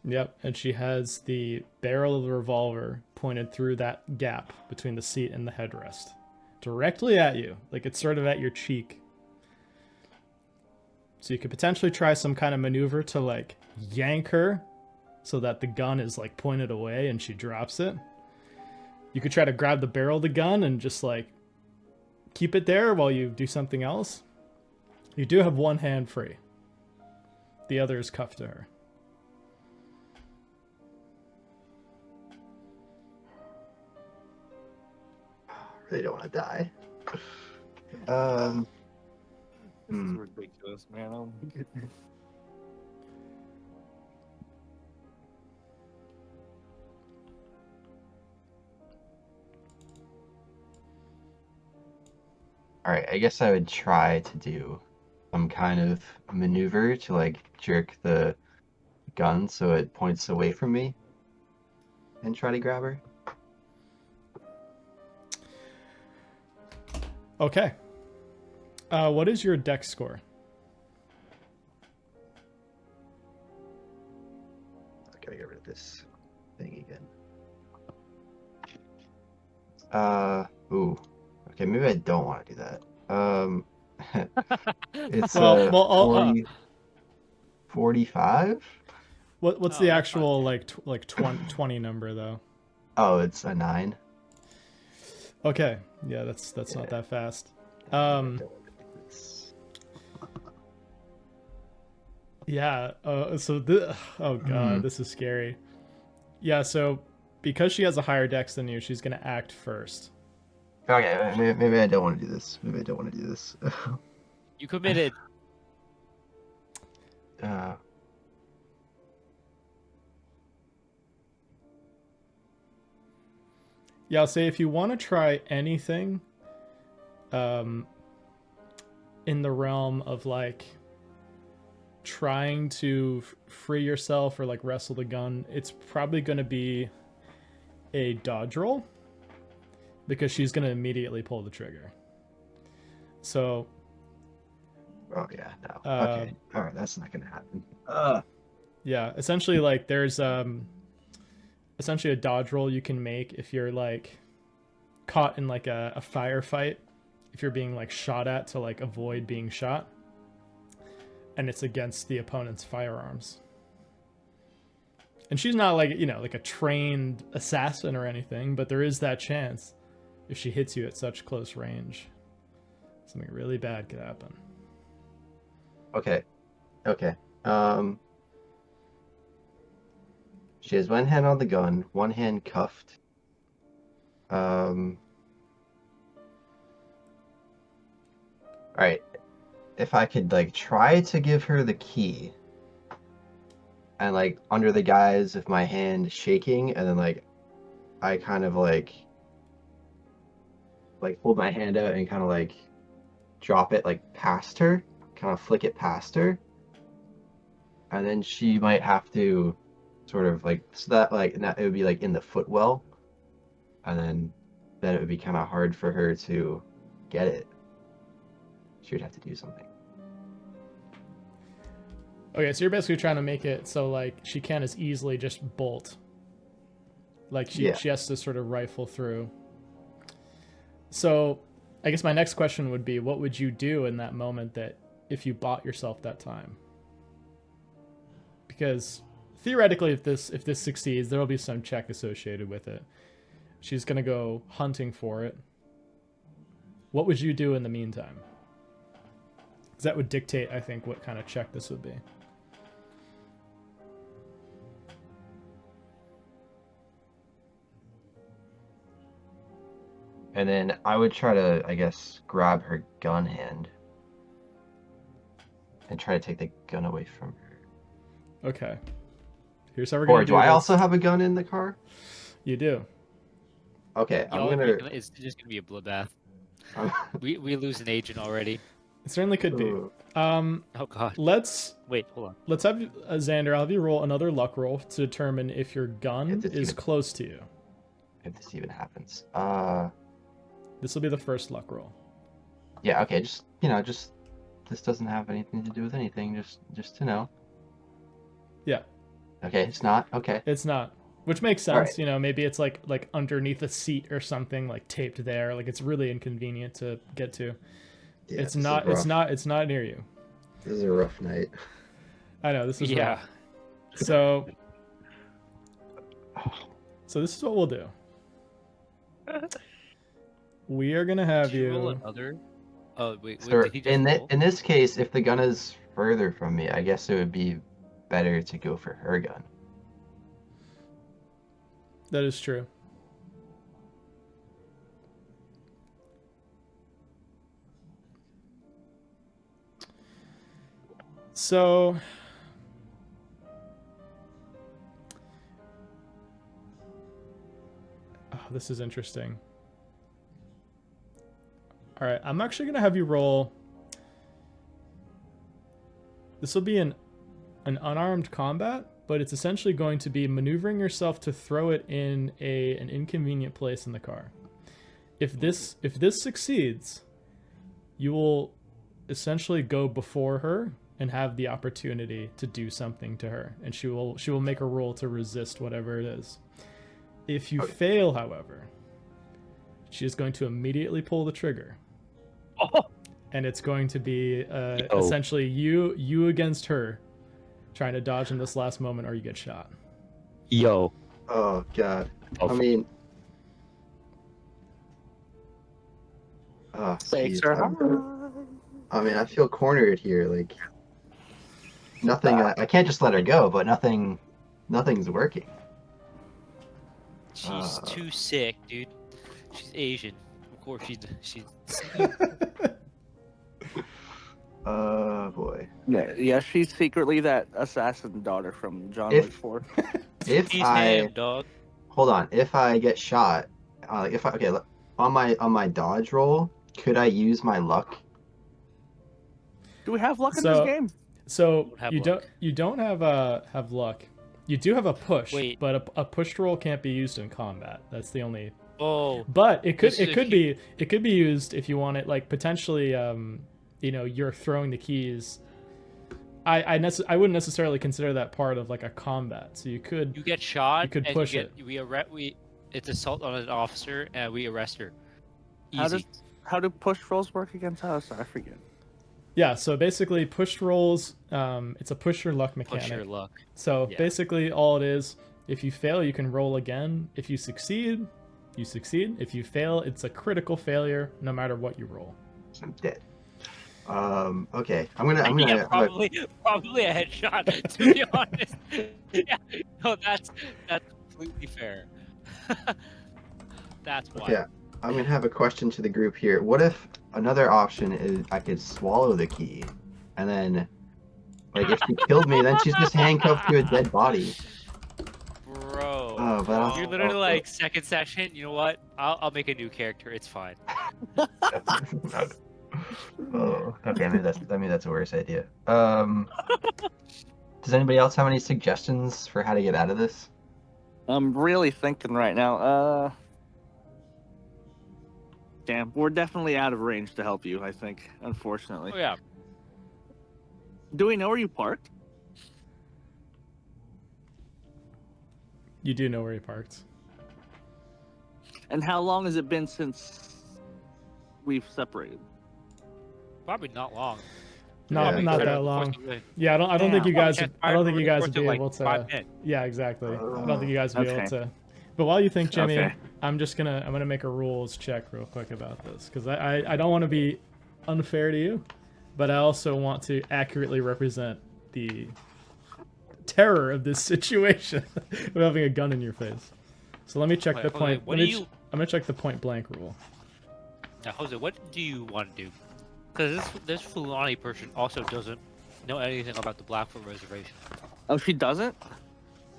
Yep, and she has the barrel of the revolver pointed through that gap between the seat and the headrest. Directly at you, like it's sort of at your cheek. So you could potentially try some kind of maneuver to like yank her so that the gun is like pointed away and she drops it. You could try to grab the barrel of the gun and just like keep it there while you do something else. You do have one hand free. The other is cuffed to her. Really don't want to die. This Hmm. is ridiculous, man. Oh, Alright, I guess I would try to do some kind of maneuver to like jerk the gun so it points away from me and try to grab her. Okay. What is your dex score? I gotta get rid of this thing again. Ooh. Okay, maybe I don't want to do that. It's Well, I'll, 45? what's Oh, the that's not actual bad. like 20 number though? Oh, it's a 9. Okay, yeah, that's Yeah. not that fast. I don't wanna do this. Yeah. Oh god, this is scary. Yeah. So because she has a higher dex than you, she's gonna act first. Okay, maybe I don't want to do this. Maybe I don't want to do this. You committed. uh, Yeah, I'll say if you want to try anything, um, in the realm of like trying to free yourself or like wrestle the gun, it's probably going to be a dodge roll because she's going to immediately pull the trigger. So, oh yeah, no. Uh, Okay, all right, that's not gonna happen. yeah, essentially like there's essentially a dodge roll you can make if you're like caught in like a firefight, if you're being like shot at to like avoid being shot, and it's against the opponent's firearms. And she's not like, you know, like a trained assassin or anything, but there is that chance if she hits you at such close range, something really bad could happen. Okay, okay. She has one hand on the gun, one hand cuffed. All right. If I could like try to give her the key, and like under the guise of my hand shaking, and then like I kind of like hold my hand out and kind of like drop it like past her, kind of flick it past her, and then she might have to sort of like so that like it would be like in the footwell, and then it would be kind of hard for her to get it. She would have to do something. Okay, so you're basically trying to make it so like she can't as easily just bolt. Like she has to sort of rifle through. So I guess my next question would be, what would you do in that moment that if you bought yourself that time? Because theoretically, if this succeeds, there will be some check associated with it. She's gonna go hunting for it. What would you do in the meantime? Because that would dictate, I think, what kind of check this would be. And then I would try to, I guess, grab her gun hand and try to take the gun away from her. Okay. Here's how we're gonna Or do do I this. also have a gun in the car? You do. Okay, I'm Y'all gonna. it's just gonna be a bloodbath. We lose an agent already. It certainly could be. Ooh. Oh god. Let's Wait, hold on. have Xander. I'll have you roll another luck roll to determine if your gun If this is even- close to you. If this even happens. This will be the first luck roll. Yeah. Okay. Just this doesn't have anything to do with anything. Just to know. Yeah, Okay, it's not. Okay. it's not. Which makes sense. Alright. You know, maybe it's like underneath a seat or something, like taped there. Like it's really inconvenient to get to. Yeah, It's this is not. rough. It's not near you. This is a rough night. I know this is Yeah. rough. So this is what we'll do. We are gonna have Did you roll you. another? Oh wait, So did he just in roll? in this case, if the gun is further from me, I guess it would be better to go for her gun. That is true. So this is interesting. All right, I'm actually gonna have you roll. This will be an unarmed combat, but it's essentially going to be maneuvering yourself to throw it in an inconvenient place in the car. If this succeeds, you will essentially go before her and have the opportunity to do something to her, and she will make a roll to resist whatever it is. If you fail, however, she is going to immediately pull the trigger. Oh. And it's going to be essentially you against her, trying to dodge in this last moment, or you get shot. Yo. Oh god. Oh, I mean. Stakes Jeez, are I mean, I feel cornered here. Like nothing. I can't just let her go, but nothing's working. She's too sick, dude. She's Asian. Of course she's Boy. Yeah, she's secretly that assassin daughter from John If- Wick 4. If He's I him, dog. hold on, if I get shot, on my dodge roll, could I use my luck? Do we have luck in So- this game? So Have you luck. don't have luck. You do have a push, Wait. but a push roll can't be used in combat. That's the only. Oh, But it could This is a it could be used if you want it, like potentially. You're throwing the keys. I wouldn't necessarily consider that part of like a combat. So you could. you get shot. You could and push you get, it's assault on an officer, and we arrest her. Easy. How do push rolls work against us? I forget. Yeah. So basically, push rolls. It's a push your luck mechanic. Push your luck. So Yeah. basically, all it is, if you fail, you can roll again. If you succeed, you succeed. If you fail, it's a critical failure, no matter what you roll. I'm dead. Okay. I'm gonna Yeah, probably a headshot. To be honest. Yeah. No, that's completely fair. That's why. Okay. I'm gonna have a question to the group here. What if another option is I could swallow the key, and then, like, if she killed me, then she's just handcuffed to a dead body. Bro, Oh, but I'll- you're literally like second session. You know what? I'll make a new character. It's fine. Oh, okay. Maybe that's a worse idea. Does anybody else have any suggestions for how to get out of this? I'm really thinking right now. Damn, we're definitely out of range to help you, I think, unfortunately. Oh yeah. Do we know where you parked? You do know where he parked. And how long has it been since we've separated? Probably not long. Not Yeah. not Could that have long. forced it. Yeah, I don't think you Damn. guys. I don't think you guys would be Like able to. 5 minutes. Yeah, exactly. I don't think you guys would be able Okay. to. But while you think, Jimmy, Okay. I'm gonna make a rules check real quick about this because I don't want to be unfair to you, but I also want to accurately represent the terror of this situation of having a gun in your face. So let me check Wait, the Jose, point. what let do me you- I'm gonna check the point blank rule. Now, Jose, what do you want to do? Because this Fulani person also doesn't know anything about the Blackfoot Reservation. Oh, she doesn't?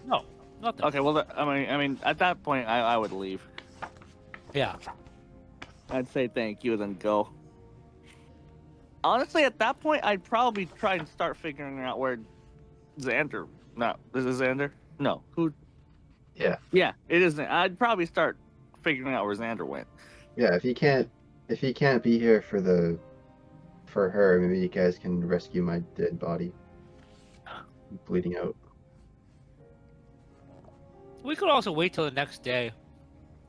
No, nothing. Okay, well, I mean, at that point, I would leave. Yeah. I'd say thank you, then go. Honestly, at that point, I'd probably try and start figuring out where Xander. No, is it Xander? No, who? Yeah. Yeah, it isn't. I'd probably start figuring out where Xander went. Yeah, if he can't be here for her, maybe you guys can rescue my dead body. Bleeding out. We could also wait till the next day.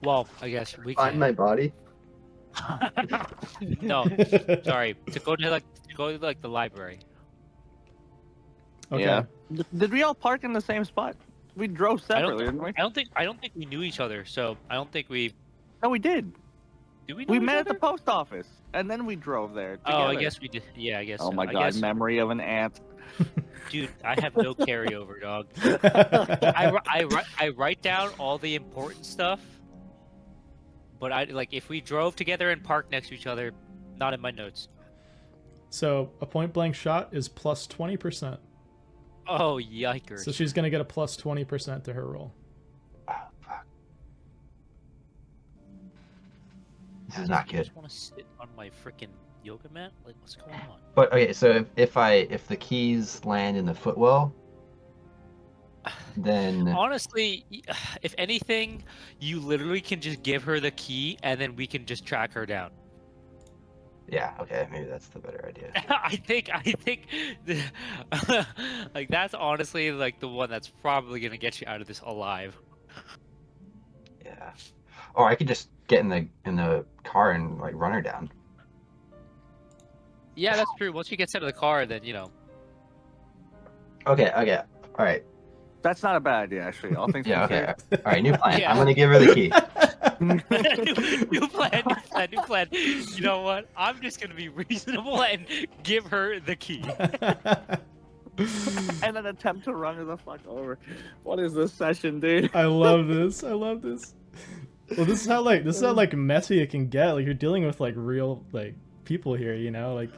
Well, I guess we Find can. my body? No, sorry. To go to the library. Okay. Yeah. Did we all park in the same spot? We drove separately, didn't we? I don't think we knew each other, so I don't think we. No, we did. Do we know We each met at other? the post office, and then we drove there together. Oh, I guess we did. Yeah, I guess. Oh so. my I god, guess, memory of an ant. dude, I have no carryover, dog. I write down all the important stuff, but if we drove together and parked next to each other, not in my notes. So a point blank shot is plus 20%. Oh yikers! So she's gonna get a plus 20% to her roll. Oh, fuck. This is not You good. just want to sit on my freaking yoga mat? Like, what's going on? But okay, so if the keys land in the footwell, then Honestly, if anything, you literally can just give her the key, and then we can just track her down. yeah, okay, maybe that's the better idea. I think, like that's honestly like the one that's probably gonna get you out of this alive. Yeah. Or I could just get in the car and like run her down. Yeah, that's true. Once she gets out of the car, then you know. Okay, okay, all right, That's not a bad idea, actually. All things yeah, okay, considered. all right. New plan. Yeah. I'm gonna give her the key. New plan. You know what? I'm just gonna be reasonable and give her the key. And then attempt to run her the fuck over. What is this session, dude? I love this. I love this. Well, this is how messy it can get. Like you're dealing with like real like people here, you know? Like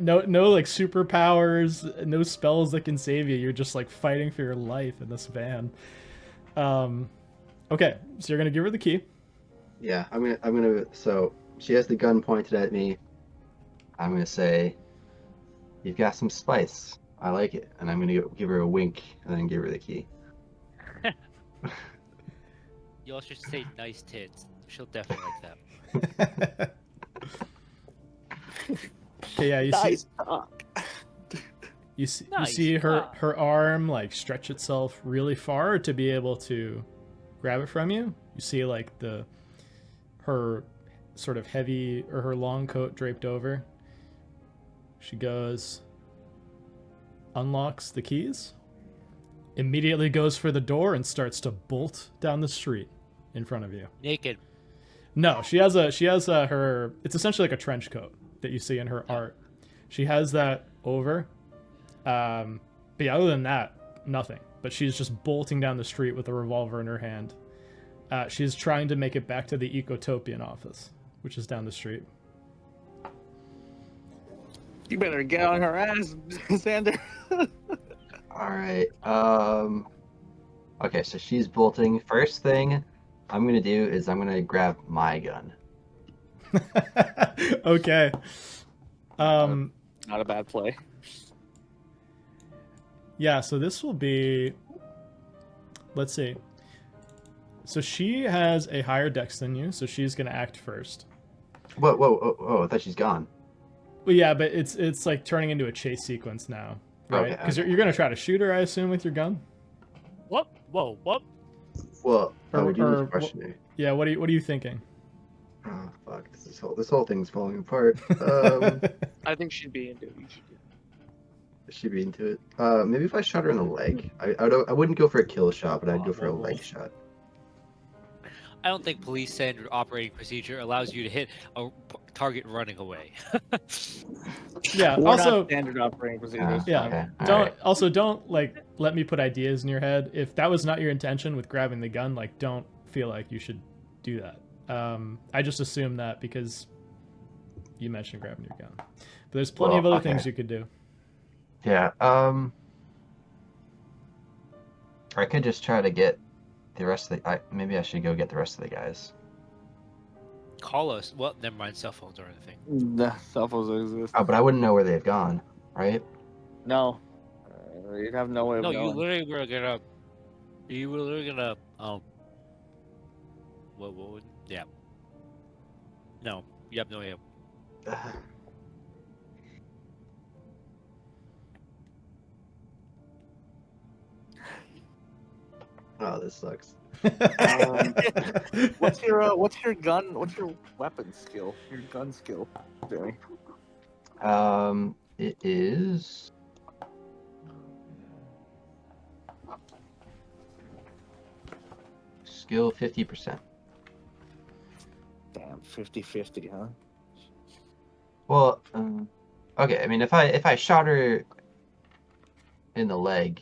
no like superpowers, no spells that can save you. You're just like fighting for your life in this van. Okay, so you're gonna give her the key. Yeah, I'm gonna. So she has the gun pointed at me. I'm gonna say, "You've got some spice. I like it," and I'm gonna give her a wink and then give her the key. You also should say nice tits. She'll definitely like that. Okay, yeah, you Nice see, talk. you see, Nice you see her talk. her arm like stretch itself really far to be able to grab it from you. You see like her sort of heavy or her long coat draped over. She goes, unlocks the keys, immediately goes for the door and starts to bolt down the street in front of you. Naked. No, she has her. It's essentially like a trench coat that you see in her art. She has that over. But yeah, other than that, nothing. But she's just bolting down the street with a revolver in her hand. She's trying to make it back to the Ecotopian office, which is down the street. You better get on her ass, Xander. All right. Okay, so she's bolting. First thing I'm gonna do is I'm gonna grab my gun. Okay. Not a bad play. Yeah, so this will be. Let's see. So she has a higher dex than you, so she's gonna act first. Whoa! I thought she's gone. Well, yeah, but it's like turning into a chase sequence now, right? Okay, Because okay. you're gonna try to shoot her, I assume, with your gun. What? Whoa, what? Well, Or- we do need or to question her. Yeah. What are you thinking? Oh fuck! This whole thing's falling apart. I think she'd be into it. You should do Is she be into it? Maybe if I shot her in the leg. I wouldn't go for a kill shot, but I'd go for a leg shot. I don't think police standard operating procedure allows you to hit a target running away. Yeah. We're Also, not standard operating procedures. yeah. Okay. all Don't right. also don't like let me put ideas in your head. If that was not your intention with grabbing the gun, like don't feel like you should do that. I just assumed that because you mentioned grabbing your gun. But there's plenty of Well, other okay. things you could do. Yeah. I could just try to get the rest of the. Maybe I should go get the rest of the guys. Call us. Well, never mind. Cell phones or anything. The cell phones exist. Oh, but I wouldn't know where they've gone, right? No. You'd have no way of No, you knowing. literally were gonna. You were literally gonna. What would? Yeah. No, you have no idea. Oh, this sucks. What's your gun? What's your weapon skill? Your gun skill, Jimmy? It is. Skill 50%. Damn, 50-50, huh? Well, okay. I mean, if I shot her in the leg,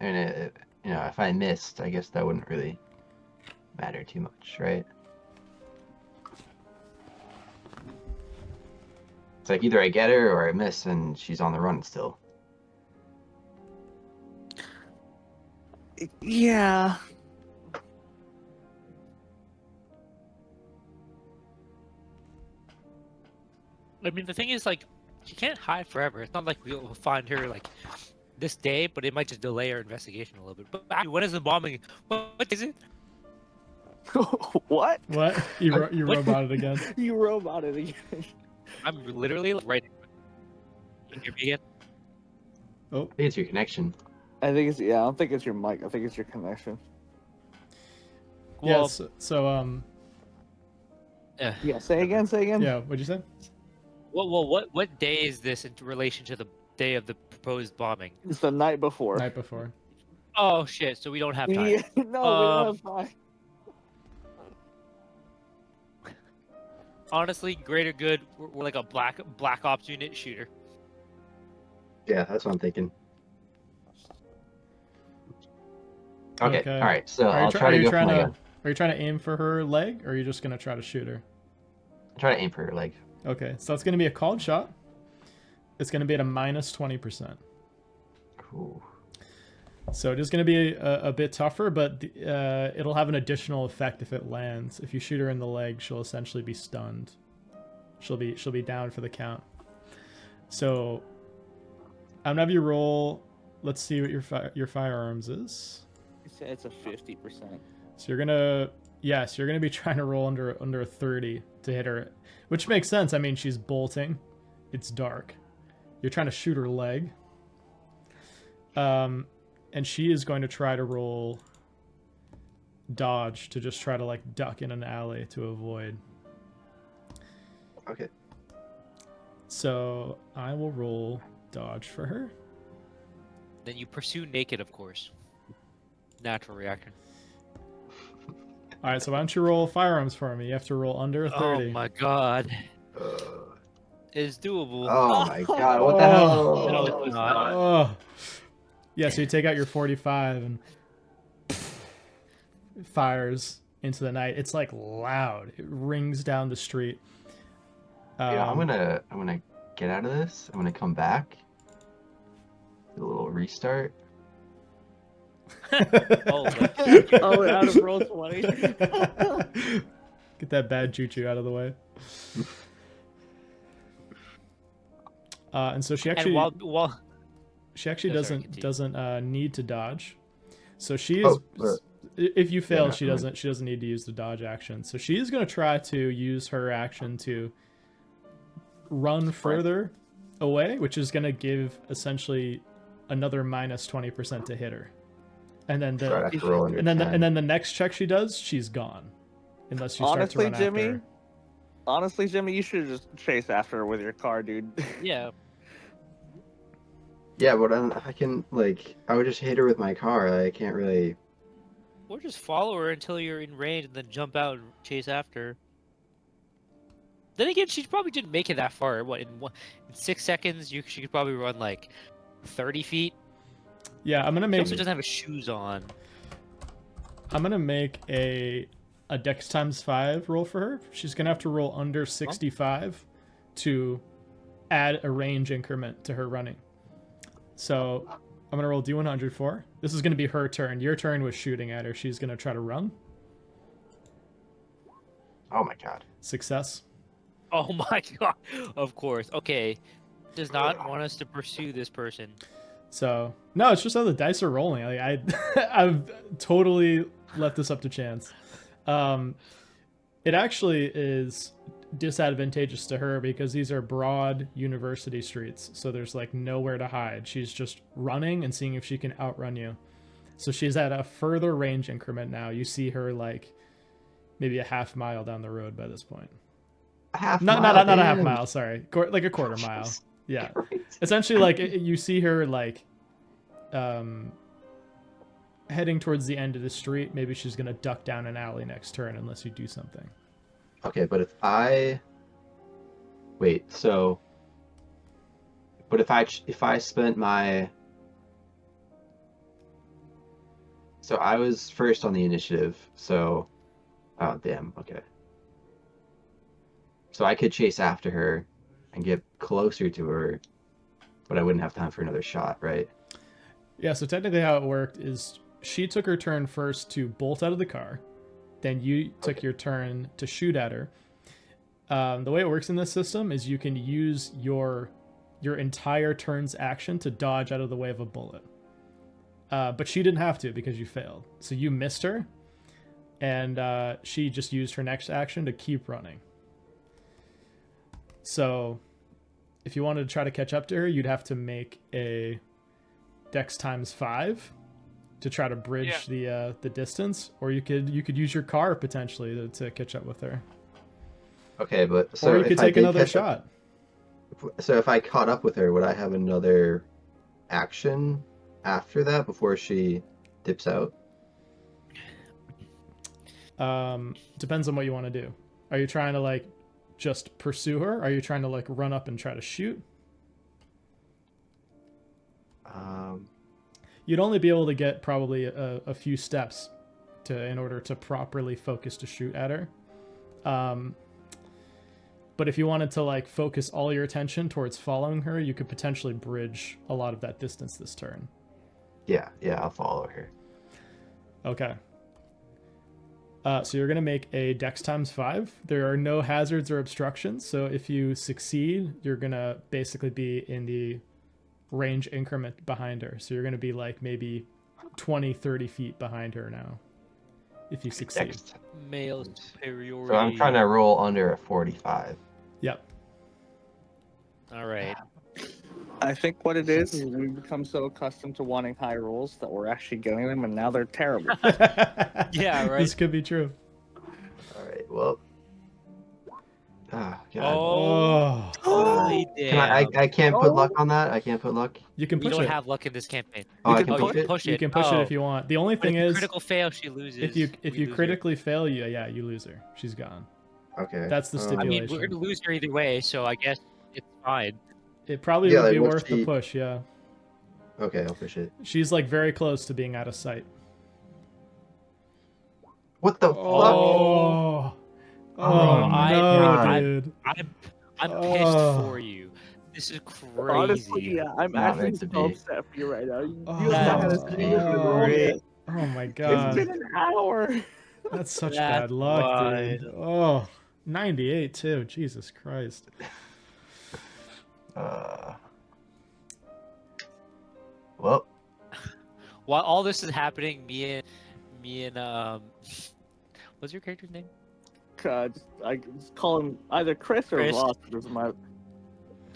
I mean, if I missed, I guess that wouldn't really matter too much, right? It's like either I get her or I miss, and she's on the run still. Yeah. I mean, the thing is, like, she can't hide forever. It's not like we'll find her like this day, but it might just delay our investigation a little bit. But actually, when is the bombing? What is it? What? What? You What? roboted again? You roboted again. I'm literally like, right. Can you hear me again? Oh, I think it's your connection. I think it's I don't think it's your mic. I think it's your connection. yeah. Well, So Yeah. Say again. Say again. yeah. What'd you say? what day is this in relation to the day of the proposed bombing? It's the night before. Night before. Oh shit! So we don't have time. Yeah. No, we don't have time. Honestly, greater good. We're like a black ops unit shooter. Yeah, that's what I'm thinking. Okay. Okay. All right. So Are you I'll try- try are to you go for trying my to- gun. Are you trying to aim for her leg, or are you just gonna try to shoot her? Try to aim for her leg. Okay, so it's gonna be a called shot. It's gonna be at a minus 20%. Cool. So it is going to be a bit tougher, but it'll have an additional effect if it lands. If you shoot her in the leg, she'll essentially be stunned. She'll be down for the count. So I'm gonna have you roll. Let's see what your firearms is. It's a 50%. So you're gonna be trying to roll under a 30 to hit her, which makes sense. I mean, she's bolting. It's dark. You're trying to shoot her leg. And she is going to try to roll dodge to just try to like duck in an alley to avoid. Okay. So I will roll dodge for her. Then you pursue naked, of course. Natural reaction. All right, so why don't you roll firearms for me? You have to roll under a 30. Oh my god, Uh, it's doable. oh my god! What the Oh. hell? No, it's not. Oh. Yeah, so you take out your 45 and it fires into the night. It's like loud. It rings down the street. Yeah, I'm gonna get out of this. I'm gonna come back. Do a little restart. Oh, like, Oh, out of roll 20. Get that bad juju out of the way. And so she actually and while she actually Oh, sorry, doesn't need to dodge. So she is if you fail, no, she doesn't need to use the dodge action. So she is going to try to use her action to run further away, which is going to give essentially another minus 20% to hit her. And then So I have to roll under and 10. then the next check she does, she's gone. Unless you start to Honestly, run Jimmy, after her. honestly, Jimmy, you should have just chased after her with your car, dude. yeah, Yeah, but I can like I would just hit her with my car. I can't really. or just follow her until you're in range and then jump out and chase after her. Then again, she probably didn't make it that far. What in 6 seconds? She could probably run like 30 feet. Yeah, I'm gonna She make also doesn't have her shoes on. a dex times 5 roll for her. She's gonna have to roll under 65 to add a range increment to her running. So I'm gonna roll D100 for. This is gonna be her turn. Your turn was shooting at her. She's gonna try to run. Oh my god. Success. Oh my god! Of course. Okay, does not want us to pursue this person. So no, it's just how the dice are rolling. Like I've totally left this up to chance. It actually is disadvantageous to her because these are broad university streets, so there's like nowhere to hide. She's just running and seeing if she can outrun you. So she's at a further range increment now. You see her like maybe a half mile down the road by this point. A half Not mile, a half damn. mile. Sorry, like a quarter mile. Jesus Yeah. Christ. Essentially, like you see her like heading towards the end of the street. Maybe she's gonna duck down an alley next turn unless you do something. Okay, but if I wait, so but if I spent my so I was first on the initiative, so oh damn, okay. So I could chase after her and get closer to her, but I wouldn't have time for another shot, right? Yeah. So technically, how it worked is she took her turn first to bolt out of the car, then you took Okay. your turn to shoot at her. The way it works in this system is you can use your entire turn's action to dodge out of the way of a bullet. But she didn't have to because you failed. So you missed her, and she just used her next action to keep running. So if you wanted to try to catch up to her, you'd have to make a Dex ×5 to try to bridge the distance, or you could use your car potentially to catch up with her. Okay, but so or you if could I take did another catch up- shot. So if I caught up with her, would I have another action after that before she dips out? Depends on what you want to do. Are you trying to like just pursue her? Are you trying to like run up and try to shoot? You'd only be able to get probably a few steps in order to properly focus to shoot at her. But if you wanted to like focus all your attention towards following her, you could potentially bridge a lot of that distance this turn. Yeah, I'll follow her. Okay. So you're going to make a Dex ×5. There are no hazards or obstructions, so if you succeed, you're going to basically be in the range increment behind her. So you're going to be like maybe 20, 30 feet behind her now, if you succeed. Dex. Male superiority. So I'm trying to roll under a 45. Yep. All right. I think what it is we've become so accustomed to wanting high rolls that we're actually getting them, and now they're terrible. Yeah, right. This could be true. All right, well. Ah, God. Oh, Oh, holy Can I can't put luck on that? I can't put luck? you can We push don't it. have luck in this campaign. Oh, I can can Oh, you push can it? push it. You can push it if you want. The only But thing if you is, critical fail, she loses. if We you lose her. critically fail, you lose her. She's gone. Okay. That's the I stipulation. mean, we're gonna lose her either way, so I guess it's fine. It probably Yeah, would be like, what's worth the she- push, yeah. Okay, I'll push it. She's like very close to being out of sight. What the fuck? Oh, Oh, no, dude. I'm Oh. pissed for you. This is crazy. Honestly, yeah, I'm Not actually meant to so be. upset for you right now. You Oh, haven't had a that's single good roll great. yet. Oh my It's god. been an hour. That's such That's bad luck, dude. wild. Oh, 98 too. Jesus Christ. Well, While all this is happening, me and what's your character's name? I just call him either Chris or Chris. Ross. Doesn't matter.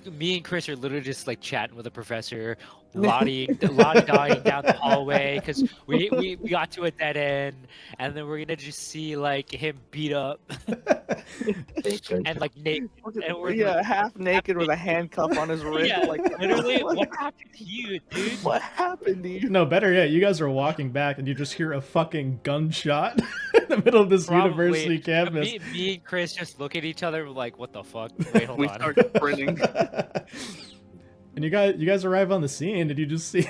Me and Chris are literally just like chatting with the professor, Lottie dying down the hallway because we got to a dead end, and then we're gonna just see like him beat up thank goodness. and like naked. And we're Yeah, half naked with a handcuff on his wrist. Yeah, Like, literally, what, what happened to you, dude? what happened to you? No, better yet, you guys are walking back and you just hear a fucking gunshot in the middle of this Probably. university campus. Me and Chris just look at each other like, what the fuck? Wait, hold We on. start sprinting. And you guys arrive on the scene and you just see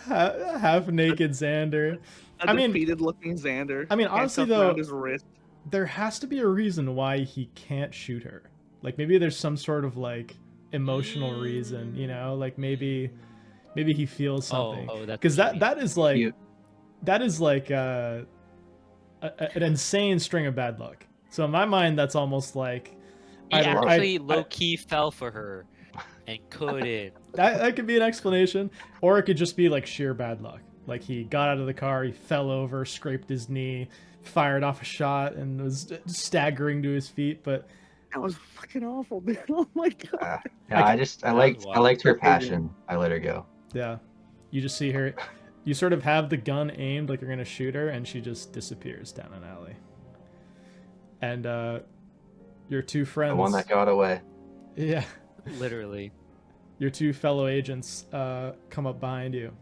half naked Xander. A I mean- defeated looking Xander. I mean, honestly, handcuffed though- around his wrist. There has to be a reason why he can't shoot her. Like maybe there's some sort of like emotional reason, you know? Like maybe he feels something. Oh, that's Because what you that is like You- that is like an insane string of bad luck. So in my mind, that's almost like mean. He either- actually low key fell for her and couldn't. that could be an explanation, or it could just be like sheer bad luck. Like he got out of the car, he fell over, scraped his knee, fired off a shot, and was staggering to his feet. But That was fucking awful, dude. Oh my god. Yeah, I was wild. liked her passion. I let her go. yeah, you just see her. You sort of have the gun aimed like you're gonna shoot her, and she just disappears down an alley. And your two friends, The one that got away. yeah, Literally. your two fellow agents come up behind you,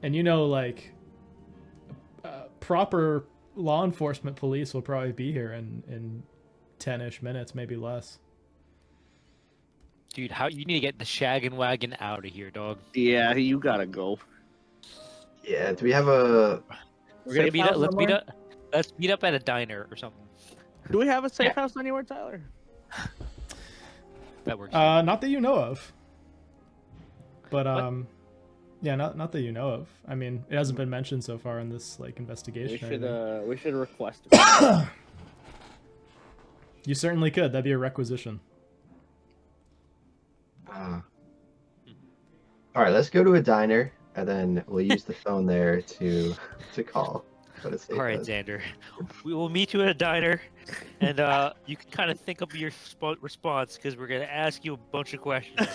and you know, like proper law enforcement police will probably be here in 10-ish minutes, maybe less. Dude, how you need to get the Shaggin Wagon out of here, dog. Yeah, you gotta go. Yeah, do we have a... We're gonna Safe meet house up. Let's meet somewhere? up. Let's meet up at a diner or something. Do we have a safe house anywhere, Tyler? That works. Not that you know of. But yeah, not that you know of. I mean, it hasn't been mentioned so far in this like investigation. or anything. We should request it. You certainly could. That'd be a requisition. All right, let's go to a diner, and then we'll use the phone there to call. What is it? All right, Xander. We will meet you at a diner, and you can kind of think of your response because we're gonna ask you a bunch of questions.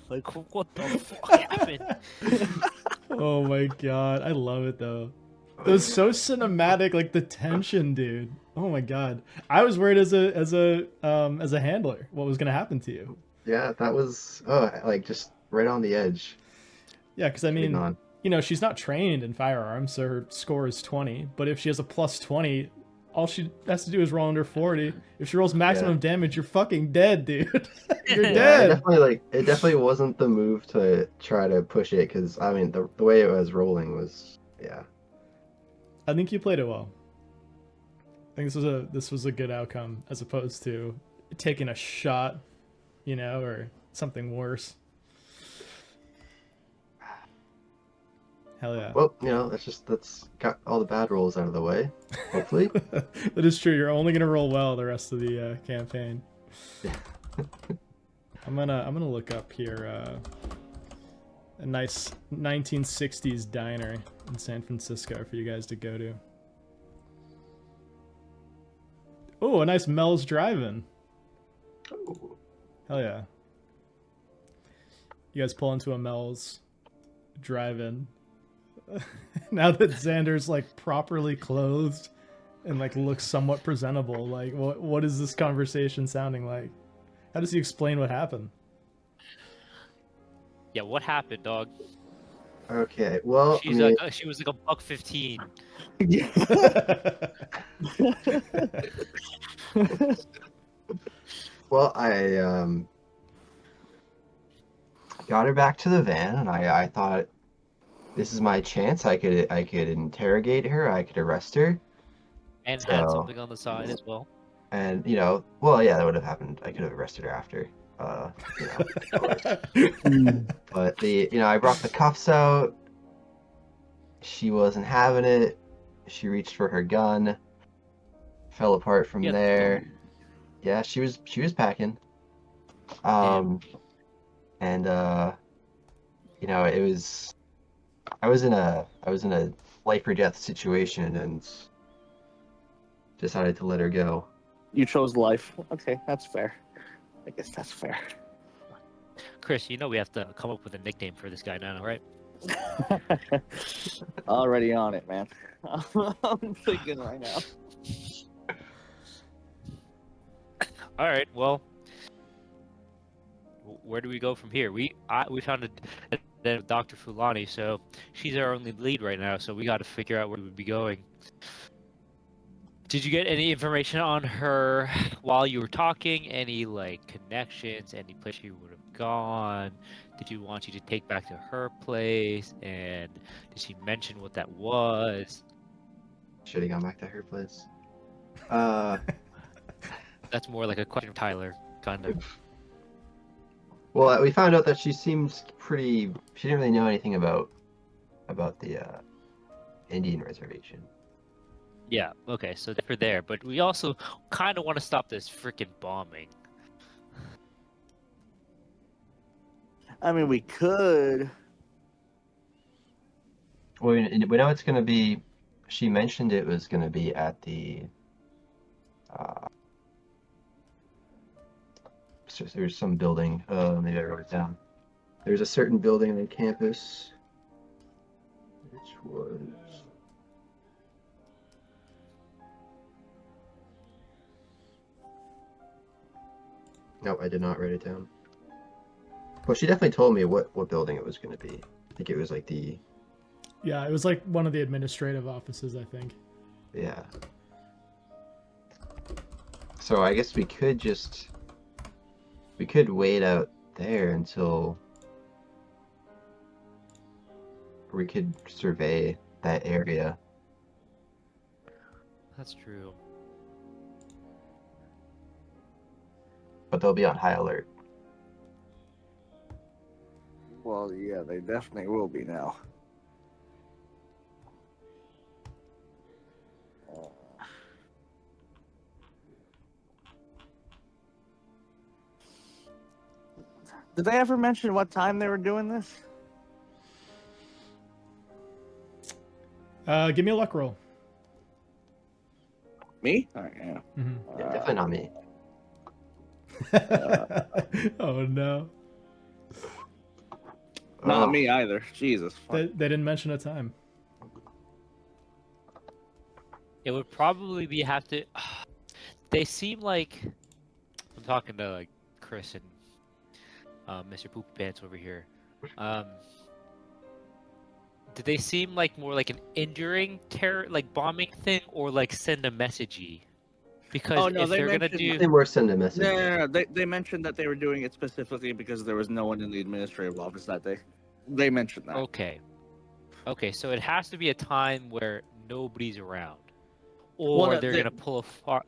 Like, what the fuck happened? Oh my god, I love it though. It was so cinematic, like the tension, dude. Oh my god, I was worried as a handler what was gonna happen to you. Yeah, that was like just right on the edge. Yeah, because I Straight mean, on. you know, she's not trained in firearms, so her score is 20. But if she has a plus 20, all she has to do is roll under 40. If she rolls maximum damage, you're fucking dead, dude. You're Yeah, dead. it definitely wasn't the move to try to push it because I mean the way it was rolling was I think you played it well. I think this was a good outcome as opposed to taking a shot, you know, or something worse. Hell yeah. Well, you know, that's got all the bad rolls out of the way. Hopefully. That is true. You're only gonna roll well the rest of the campaign. Yeah. I'm gonna look up here a nice 1960s diner in San Francisco for you guys to go to. Oh, a nice Mel's Drive-In. Ooh. Hell yeah. You guys pull into a Mel's Drive-In. Now that Xander's like properly clothed and like looks somewhat presentable, like what is this conversation sounding like? How does he explain what happened? Yeah, what happened, dog? Okay, well, She's I mean, she was like a $1.15. well, I got her back to the van, and I thought this is my chance. I could interrogate her. I could arrest her. And So- had something on the side as well. And you know, well, yeah, that would have happened. I could have arrested her after. You know, of course. But I brought the cuffs out. She wasn't having it. She reached for her gun. Fell apart from Yeah. there. Yeah, she was packing. And you know, it was I was in a life or death situation and decided to let her go. You chose life. Okay, that's fair. I guess that's fair. Chris, you know we have to come up with a nickname for this guy now, right? Already on it, man. I'm thinking right now. All right. Well, where do we go from here? We found a Dr. Fulani, so she's our only lead right now. So we got to figure out where we would be going. Did you get any information on her while you were talking? Any like connections? Any place she would have gone? Did you want you to take back to her place? And did she mention what that was? Should have gone back to her place. That's more like a question of Tyler, kind of. Well, we found out that she seems pretty. She didn't really know anything about the Indian reservation. Yeah. Okay. So for there, but we also kind of want to stop this freaking bombing. I mean, we could. Well, we know it's going to be. She mentioned it was going to be at the. There's some building. Maybe I wrote it down. There's a certain building on campus. Which was. Nope, I did not write it down. Well, she definitely told me what building it was going to be. I think it was like the. Yeah, it was like one of the administrative offices, I think. Yeah. So I guess we could wait out there until we could survey that area. That's true. But they'll be on high alert. Well, yeah, they definitely will be now. Did they ever mention what time they were doing this? Give me a luck roll. Me? All right, yeah. Mm-hmm. Yeah, definitely not me. Oh no. Not Oh, me either. Jesus. Fuck. They didn't mention a time. It would probably be have to. They seem like I'm talking to like Chris and Mr. Poopy Pants over here. Did they seem like more like an enduring terror, like bombing thing, or like send a messagey? Because Oh, no, if they they're gonna mentioned- do, they were sending a message. No. They mentioned that they were doing it specifically because there was no one in the administrative office that day. They mentioned that. okay, so it has to be a time where nobody's around, Well, or no, they're gonna pull a far.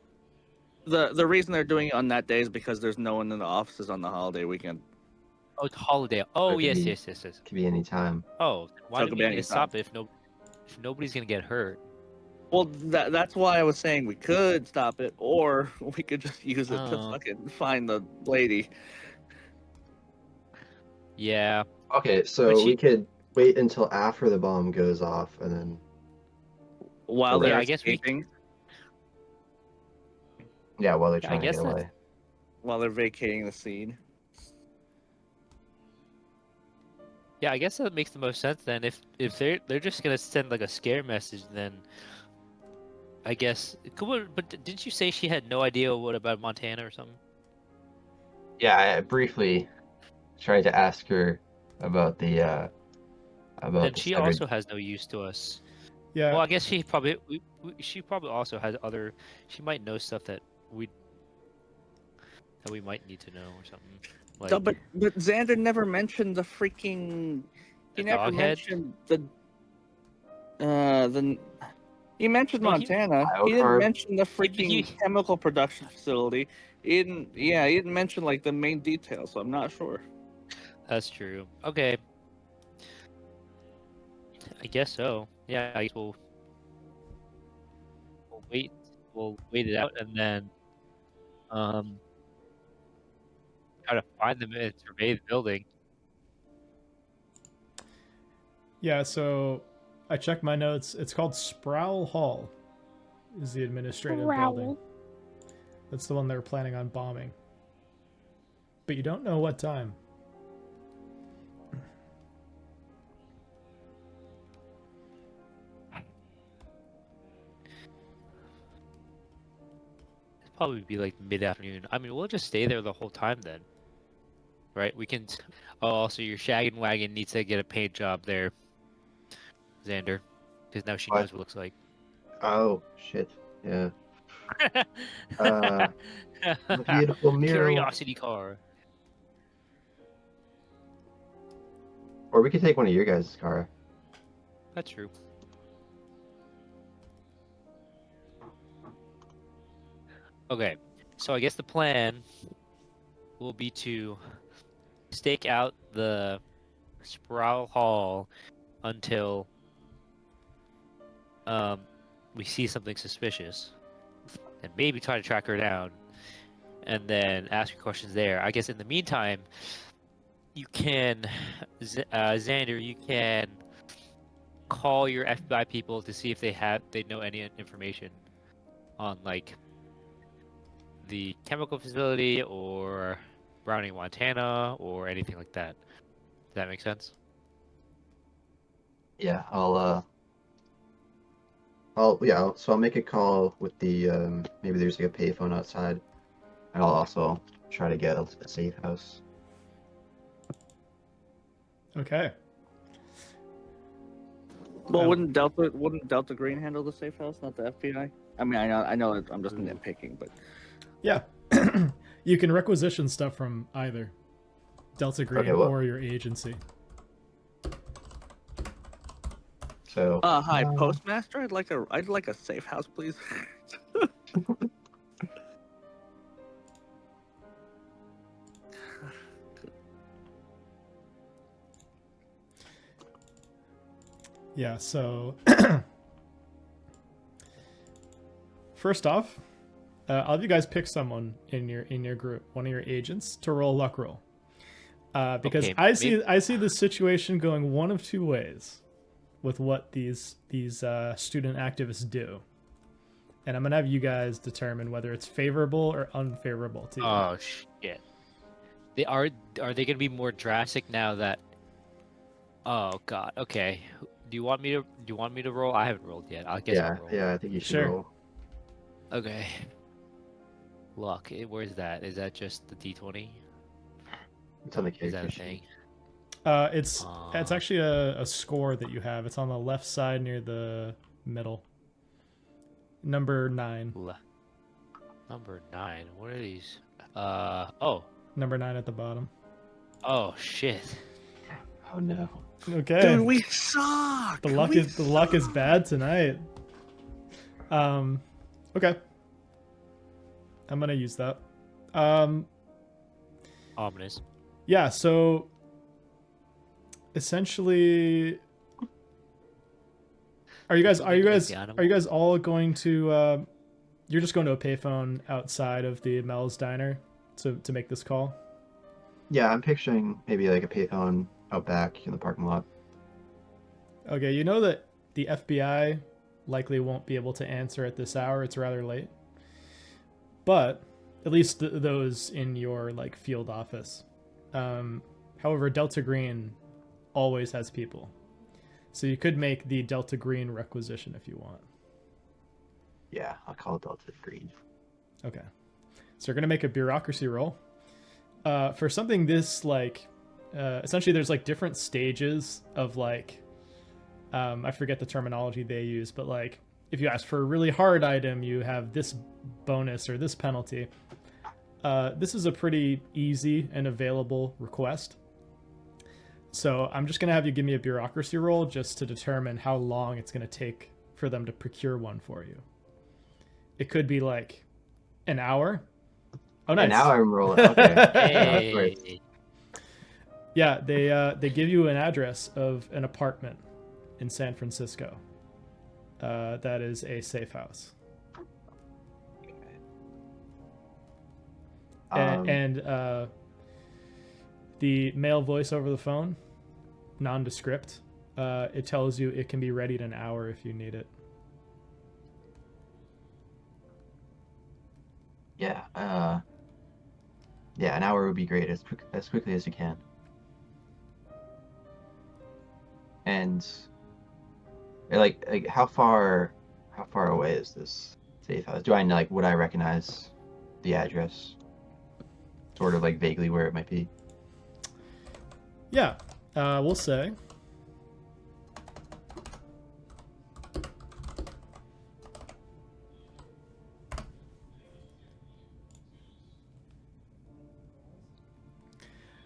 The reason they're doing it on that day is because there's no one in the offices on the holiday weekend. Oh, it's holiday. Oh, could yes, be- yes. Could be any time. Oh, why So it do could we be need to any stop it if nobody's gonna get hurt? Well, that's why I was saying we could stop it, or we could just use it to Oh. fucking find the lady. Yeah, Okay, so But she- we could wait until after the bomb goes off, and then While Yeah, they're I guess we- escaping, while they're Yeah, I trying to guess get that's- away. while they're vacating the scene. yeah. I guess that makes the most sense then. If they're just gonna send like a scare message, then I guess. But didn't you say she had no idea what about Montana or something? Yeah, I briefly tried to ask her about the Then the she severed- also has no use to us. Yeah. Well, I guess she probably she probably also has other. She might know stuff that we might need to know or something. Like No, but Xander never mentioned the freaking. He The never dog head? mentioned the. He mentioned No, Montana. He Biocarb? didn't mention the he- freaking chemical production facility. He didn't. Yeah, he didn't mention like the main details. So I'm not sure. that's true. Okay. I guess so. Yeah, I guess we'll wait. We'll wait it out and then try to find them and survey the building. Yeah, so I checked my notes. It's called Sproul Hall. Is the administrative building. That's the one they were planning on bombing. But you don't know what time. It'll probably be like mid-afternoon. I mean, we'll just stay there the whole time then. Right? We can. Oh, also, your Shaggin Wagon needs to get a paint job there, Xander, because now she What? knows what it looks like. Oh shit! Yeah. The beautiful mirror. Curiosity car. Or we could take one of your guys' car. That's true. Okay, so I guess the plan will be to stake out the Sproul Hall until we see something suspicious, and maybe try to track her down, and then ask her questions there. I guess in the meantime, you can, Xander, you can call your FBI people to see if they know any information on like the chemical facility or Browning, Montana, or anything like that. Does that make sense? Yeah, so I'll make a call with the maybe there's like a payphone outside, and I'll also try to get a safe house. Okay. Well, Um, wouldn't Delta Green handle the safe house, not the FBI? I mean, I know that I'm just nitpicking, but Yeah. You can requisition stuff from either Delta Green Okay, well- or your agency. So hi, Postmaster. I'd like a safe house, please. Yeah, so first off, I'll have you guys pick someone in your group, one of your agents, to roll a luck roll. Because Okay, I see the situation going one of two ways with what these student activists do, and I'm gonna have you guys determine whether it's favorable or unfavorable to you. Oh shit. Are they gonna be more drastic now that? Oh god. Okay. Do you want me to roll? I haven't rolled yet. I guess Yeah, I'll roll. yeah, I think you should Sure. roll. Okay. Luck. Where's that? Is that just the D20? It's on the Is that character a sheet. thing? It's actually a score that you have. It's on the left side near the middle. Number 9. Number 9. What are these? Oh. Number 9 at the bottom. Oh shit. Oh no. Okay. Dude, we suck. The luck is bad tonight. Okay. I'm gonna use that. Ominous. Yeah. So essentially, are you guys all going to? You're just going to a payphone outside of the Mel's diner to make this call. Yeah, I'm picturing maybe like a payphone out back in the parking lot. Okay, you know that the FBI likely won't be able to answer at this hour. It's rather late. But at least those in your like field office. However, Delta Green always has people. So you could make the Delta Green requisition if you want. Yeah, I'll call it Delta Green. Okay. So you're going to make a bureaucracy roll. For something this like essentially there's like different stages of like I forget the terminology they use, but like if you ask for a really hard item, you have this bonus or this penalty. This is a pretty easy and available request. So I'm just going to have you give me a bureaucracy roll just to determine how long it's going to take for them to procure one for you. It could be like an hour. Oh, nice. And now I'm rolling. Okay. Hey. Yeah, they give you an address of an apartment in San Francisco. That is a safe house. And the male voice over the phone, nondescript, it tells you it can be ready in an hour if you need it. Yeah, an hour would be great, as quickly as you can. And like how far away is this safe house? Would I recognize the address? Sort of like vaguely where it might be. Yeah, we'll say.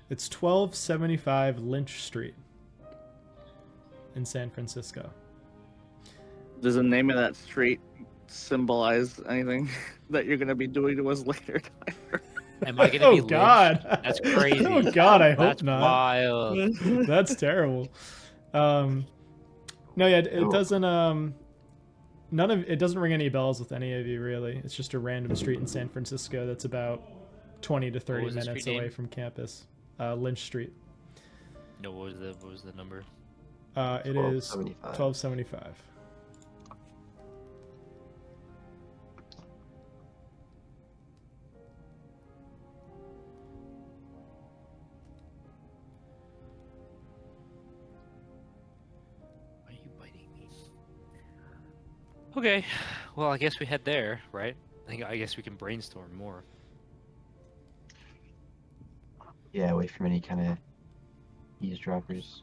It's 1275 Lynch Street in San Francisco. Does the name of that street symbolize anything that you're going to be doing to us later, Tyler? Am I gonna be lynched? God. That's crazy. Oh God, I hope That's not. wild. That's terrible. No, yeah, it doesn't. It doesn't ring any bells with any of you really. It's just a random street in San Francisco that's about 20 to 30 was the minutes street away name? from campus. Lynch Street. No, what was the number? It is 1275. 1275. Why are you biting me? Okay, well I guess we head there, right? I guess we can brainstorm more. Yeah, away from any kind of eavesdroppers.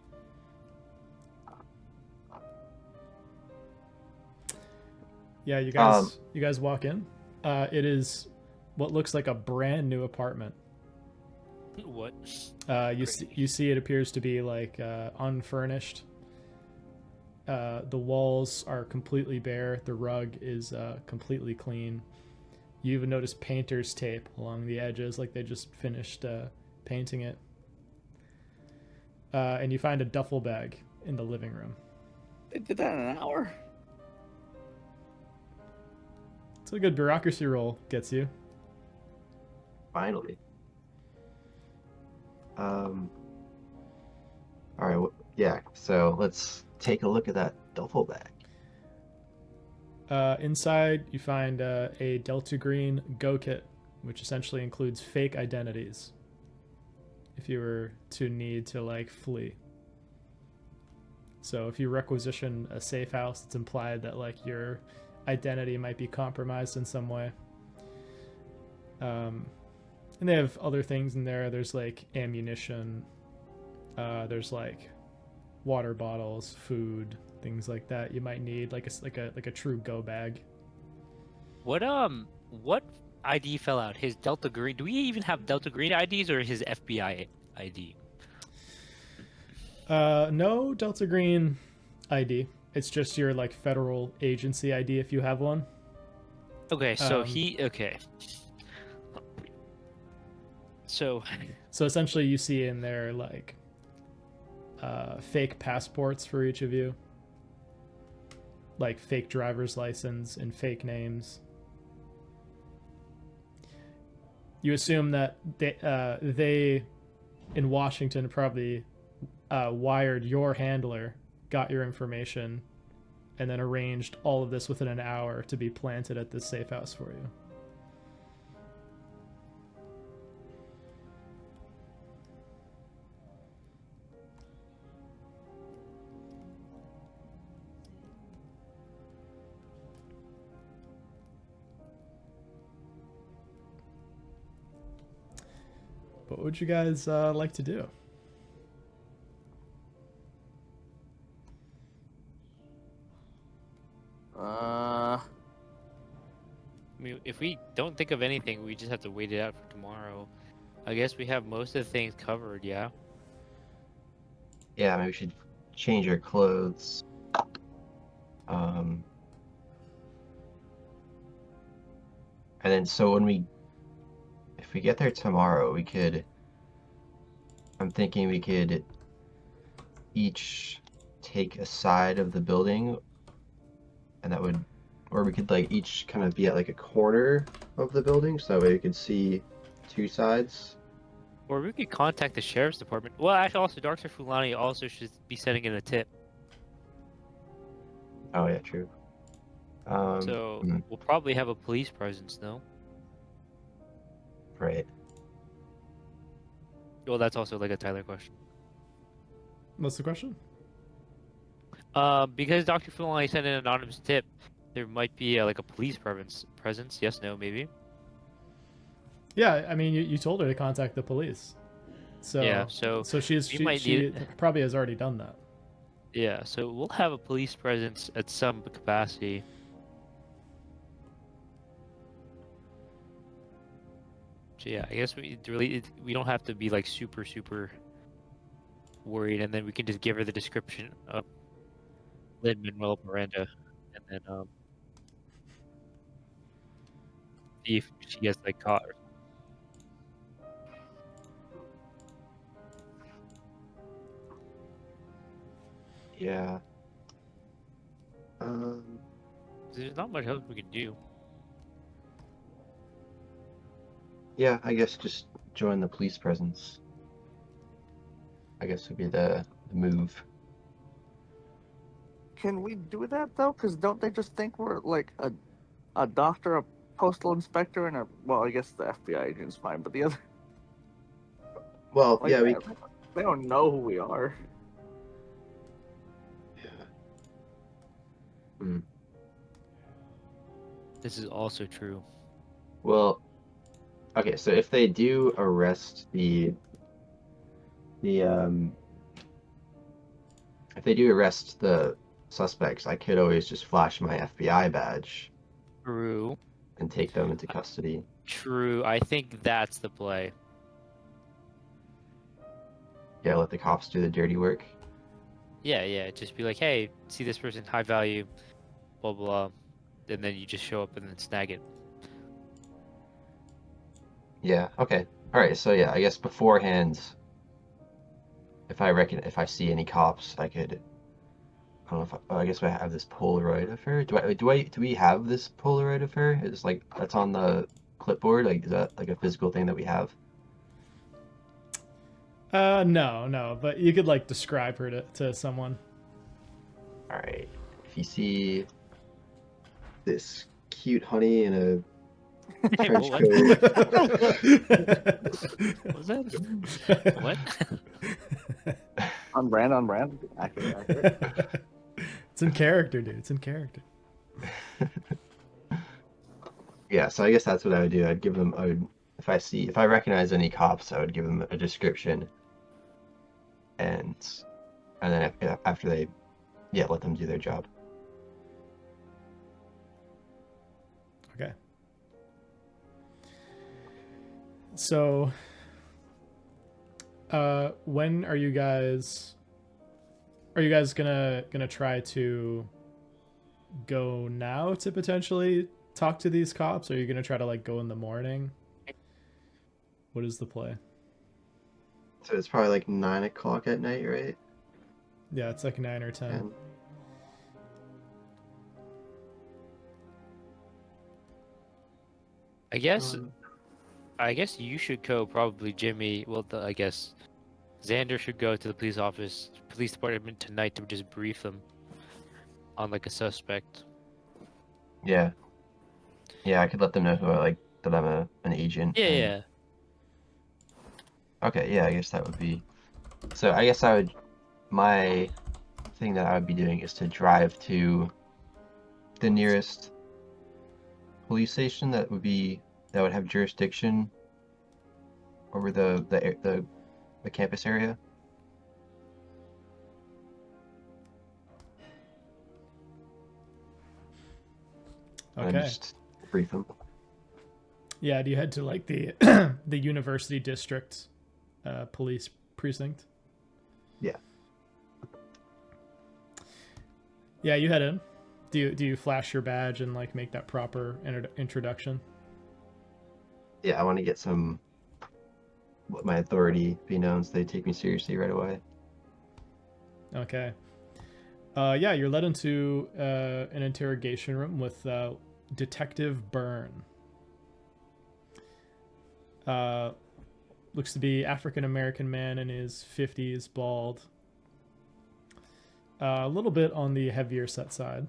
Yeah, you guys walk in. It is what looks like a brand new apartment. What? You see it appears to be like unfurnished. The walls are completely bare. The rug is completely clean. You even notice painter's tape along the edges, like they just finished painting it. And you find a duffel bag in the living room. They did that in an hour? It's a good bureaucracy roll gets you. Finally. All right. Yeah. So let's take a look at that duffel bag. Inside, you find a Delta Green Go Kit, which essentially includes fake identities. If you were to need to like flee. So if you requisition a safe house, it's implied that like your identity might be compromised in some way. And they have other things in there. There's like ammunition. There's like water bottles, food, things like that. You might need like a true go bag. What ID fell out? His Delta Green. Do we even have Delta Green IDs or his FBI ID? No Delta Green ID. It's just your like federal agency ID if you have one. Okay, so okay. So essentially you see in there like fake passports for each of you. Like fake driver's license and fake names. You assume that they in Washington probably wired your handler, got your information, and then arranged all of this within an hour to be planted at this safe house for you. What would you guys like to do? I mean, if we don't think of anything, we just have to wait it out for tomorrow. I guess we have most of the things covered, yeah? Yeah, maybe we should change our clothes. And then so if we get there tomorrow, I'm thinking we could each take a side of the building, and or we could like each kind of be at like a corner of the building, so that way we could see two sides. Or we could contact the sheriff's department. Well, actually, also, Dr. Fulani also should be sending in a tip. Oh yeah, true. So we'll probably have a police presence, no? Right. Well, that's also like a Tyler question. What's the question? Because Dr. Fulani sent an anonymous tip, there might be like a police presence. Yes, no, maybe. Yeah, I mean, you told her to contact the police. So yeah, so she probably has already done that. Yeah, so we'll have a police presence at some capacity. So yeah, I guess we don't have to be like super worried, and then we can just give her the description of Lin-Manuel Miranda, and then see if she gets like caught. Yeah. There's not much else we can do. Yeah, I guess just join the police presence. I guess would be the move. Can we do that though? Because don't they just think we're like a doctor, a postal inspector, and I guess the FBI agent's fine, but the other. Well, like, yeah, they don't know who we are. Yeah. This is also true. Well, okay, so if they do arrest if they do arrest the suspects, I could always just flash my FBI badge. True. And take them into custody. True. I think that's the play. Yeah, let the cops do the dirty work. Yeah. Just be like, hey, see this person, high value, blah blah, and then you just show up and then snag it. Yeah. Okay. All right. So yeah, I guess beforehand, if I see any cops, I could. I don't know if I guess I have this Polaroid of her. Do we have this Polaroid of her? It's like that's on the clipboard. Like, is that like a physical thing that we have? No, but you could like describe her to someone. All right. If you see this cute honey in a Hey, trench what? coat, What was that? What? On brand, on brand. Accurate, accurate. It's in character, dude. It's in character. yeah. So I guess that's what I would do. I'd give them. If I recognize any cops, I would give them a description, and then after they, yeah, let them do their job. Okay. So, when are you guys? Are you guys gonna try to go now to potentially talk to these cops? Or are you gonna try to like go in the morning? What is the play? So it's probably like 9 o'clock at night, right? Yeah, it's like 9 or 10. And I guess you should go. Probably Jimmy. Well, I guess Xander should go to the police department tonight to just brief them on like a suspect. yeah, I could let them know who that I'm an agent. Yeah, and- yeah. Okay, yeah, I guess that would be. So I guess my thing that I would be doing is to drive to the nearest police station that would have jurisdiction over the campus area. And Okay. just brief them. Yeah, do you head to like the the university district police precinct? Yeah. Yeah, you head in. Do you flash your badge and like make that proper introduction? Yeah, I want to get let my authority be known so they take me seriously right away. Okay. Yeah, you're led into an interrogation room with Detective Byrne. Looks to be African American man in his 50s, bald. A little bit on the heavier set side.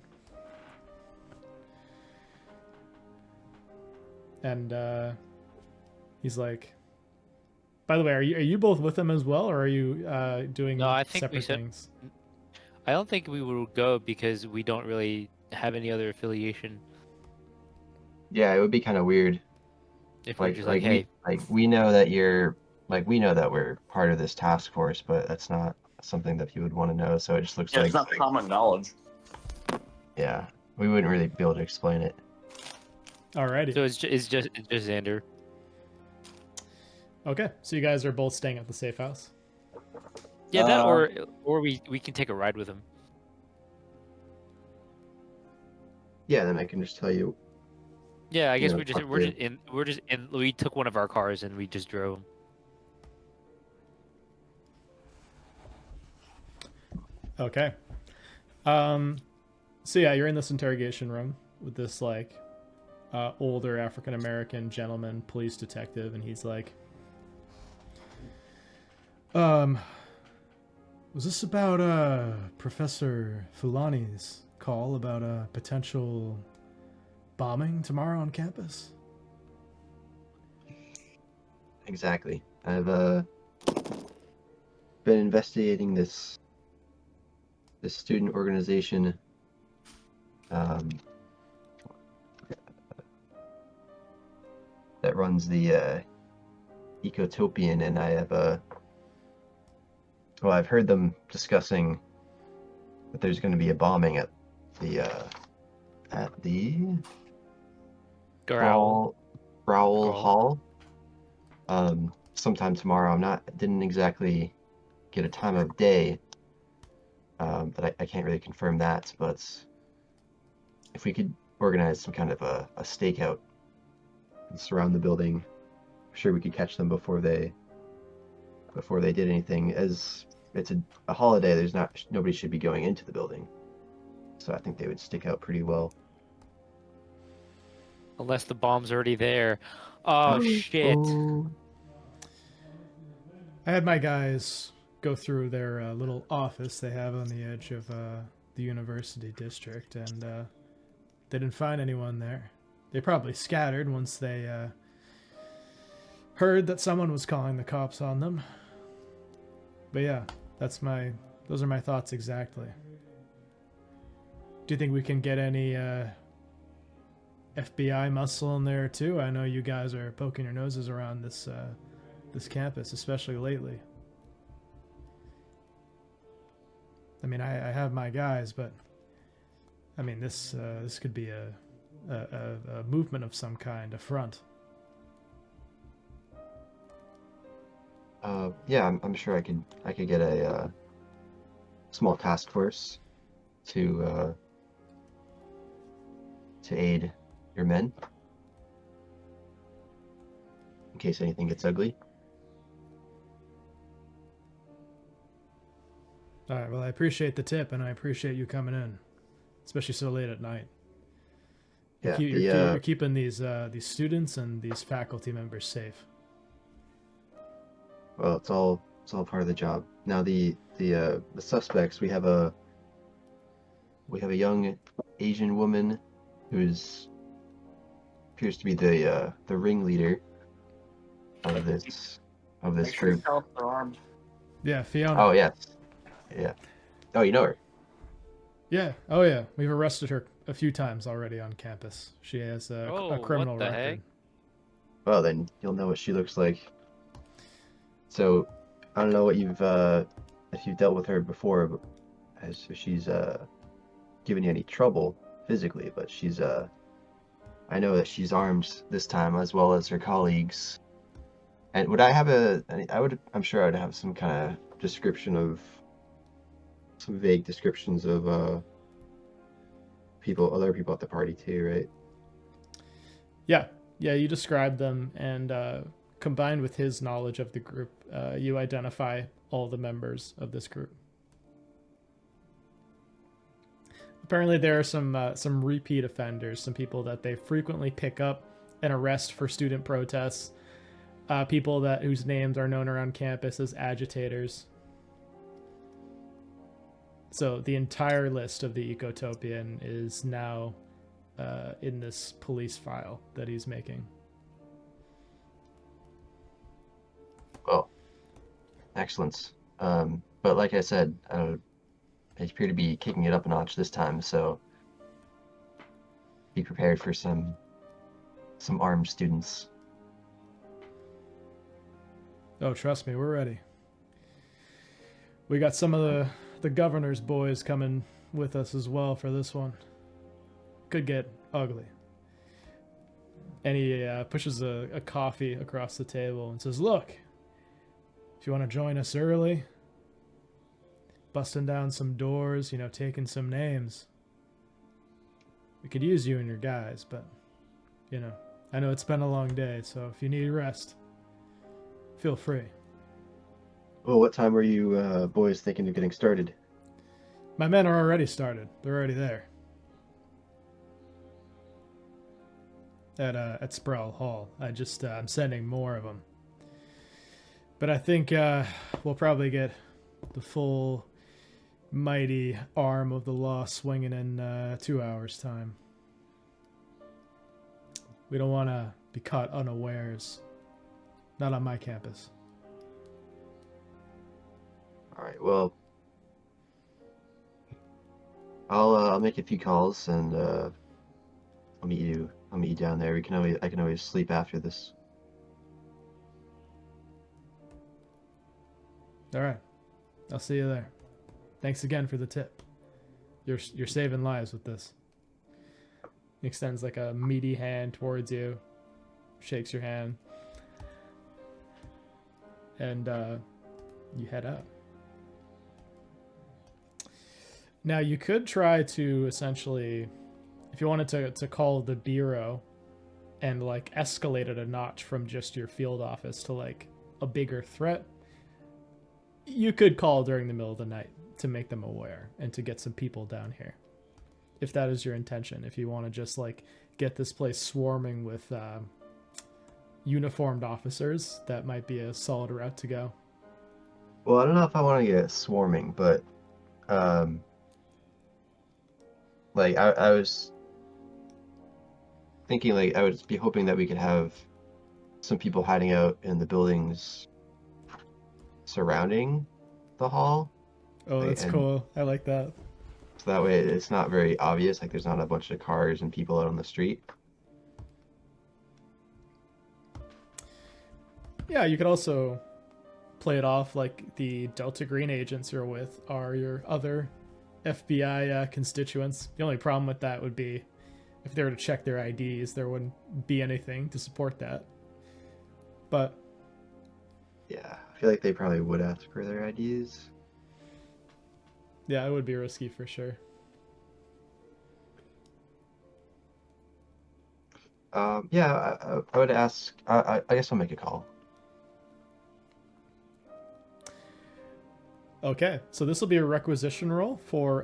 And he's like, by the way, are you both with him as well, or are you doing No, I think we separate said- things? I don't think we will go because we don't really have any other affiliation. Yeah, it would be kind of weird. If we're just like, we hey, we know that we know that we're part of this task force, but that's not something that he would want to know. So it just looks Yeah, like it's not common knowledge. yeah, we wouldn't really be able to explain it. Alrighty. so it's just Xander. Okay, so you guys are both staying at the safe house. Yeah, that Uh, or we can take a ride with him. Yeah, then I can just tell you. Yeah, I guess Yeah, we're just in. We took one of our cars and we just drove. Okay. So yeah, you're in this interrogation room with this like older African American gentleman, police detective, and he's like, was this about Professor Fulani's call about a potential bombing tomorrow on campus? Exactly. I've been investigating this student organization that runs the Ecotopian, and I have I've heard them discussing that there's going to be a bombing at the Growl. Growl Growl. Hall sometime tomorrow. Didn't exactly get a time of day, but I can't really confirm that. But if we could organize some kind of a stakeout and surround the building, I'm sure we could catch them before they did anything. As it's a holiday, nobody should be going into the building, so I think they would stick out pretty well. Unless the bomb's already there. Oh shit! Oh. I had my guys go through their little office they have on the edge of the university district, and they didn't find anyone there. They probably scattered once they heard that someone was calling the cops on them. But yeah, those are my thoughts exactly. Do you think we can get any FBI muscle in there too? I know you guys are poking your noses around this campus, especially lately. I mean, I have my guys, but I mean, this could be a movement of some kind, a front. Yeah, I'm sure I could get a small task force to aid your men in case anything gets ugly. All right. Well, I appreciate the tip, and I appreciate you coming in, especially so late at night. Yeah, You're keeping these students and these faculty members safe. well, it's all part of the job. Now the suspects, we have a young Asian woman who's appears to be the ringleader of this Make sure you group. tell them they're armed. Yeah, Fiona. Oh yes, yeah. Oh, you know her. Yeah. Oh yeah. We've arrested her a few times already on campus. She has a Oh, criminal what the record. heck? Well, then you'll know what she looks like. So, I don't know what if you've dealt with her before, but as if she's given you any trouble physically, but she's I know that she's armed this time as well as her colleagues. And would I have I'm sure I'd have some kind of description of some vague descriptions of other people at the party too, right? Yeah. Yeah. You describe them, and combined with his knowledge of the group, you identify all the members of this group. Apparently, there are some repeat offenders, some people that they frequently pick up and arrest for student protests, people whose names are known around campus as agitators. So the entire list of the Ecotopian is now in this police file that he's making. Well, excellent. But like I said, they appear to be kicking it up a notch this time, so be prepared for some armed students. Oh, trust me, we're ready. We got some of the governor's boys coming with us as well for this one. Could get ugly. And he pushes a coffee across the table and says, "Look, if you want to join us early, busting down some doors, taking some names, we could use you and your guys, but, I know it's been a long day, so if you need rest, feel free." Well, what time were you boys thinking of getting started? My men are already started. They're already there. At Sproul Hall. I'm sending more of them. But I think we'll probably get the full mighty arm of the law swinging in 2 hours' time. We don't want to be caught unawares. Not on my campus. All right. Well, I'll make a few calls and I'll meet you down there. I can always sleep after this. All right. I'll see you there. Thanks again for the tip. You're saving lives with this. He extends like a meaty hand towards you, shakes your hand, and you head out. Now you could try to essentially, if you wanted to call the bureau and like escalate it a notch from just your field office to like a bigger threat, you could call during the middle of the night to make them aware and to get some people down here. If that is your intention, if you want to just like get this place swarming with uniformed officers, that might be a solid route to go. Well, I don't know if I want to get swarming, but um, like I was thinking, like I would be hoping that we could have some people hiding out in the buildings surrounding the hall, Oh, like, that's and cool. I like that. so that way it's not very obvious. Like there's not a bunch of cars and people out on the street. Yeah, you could also play it off like the Delta Green agents you're with are your other FBI constituents. The only problem with that would be if they were to check their IDs, there wouldn't be anything to support that. But Yeah, I feel like they probably would ask for their IDs. yeah, it would be risky for sure. Yeah, I would ask. I guess I'll make a call. Okay, so this will be a requisition roll for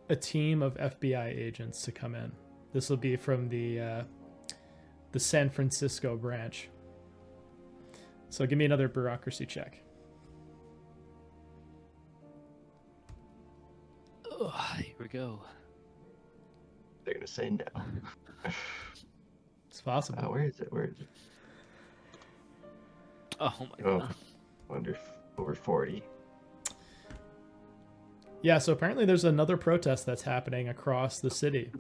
a team of FBI agents to come in. This will be from the San Francisco branch. So give me another bureaucracy check. Oh, here we go. They're gonna say no. It's possible. Where is it? Where is it? Oh my Oh, god. over 40. Yeah, so apparently there's another protest that's happening across the city.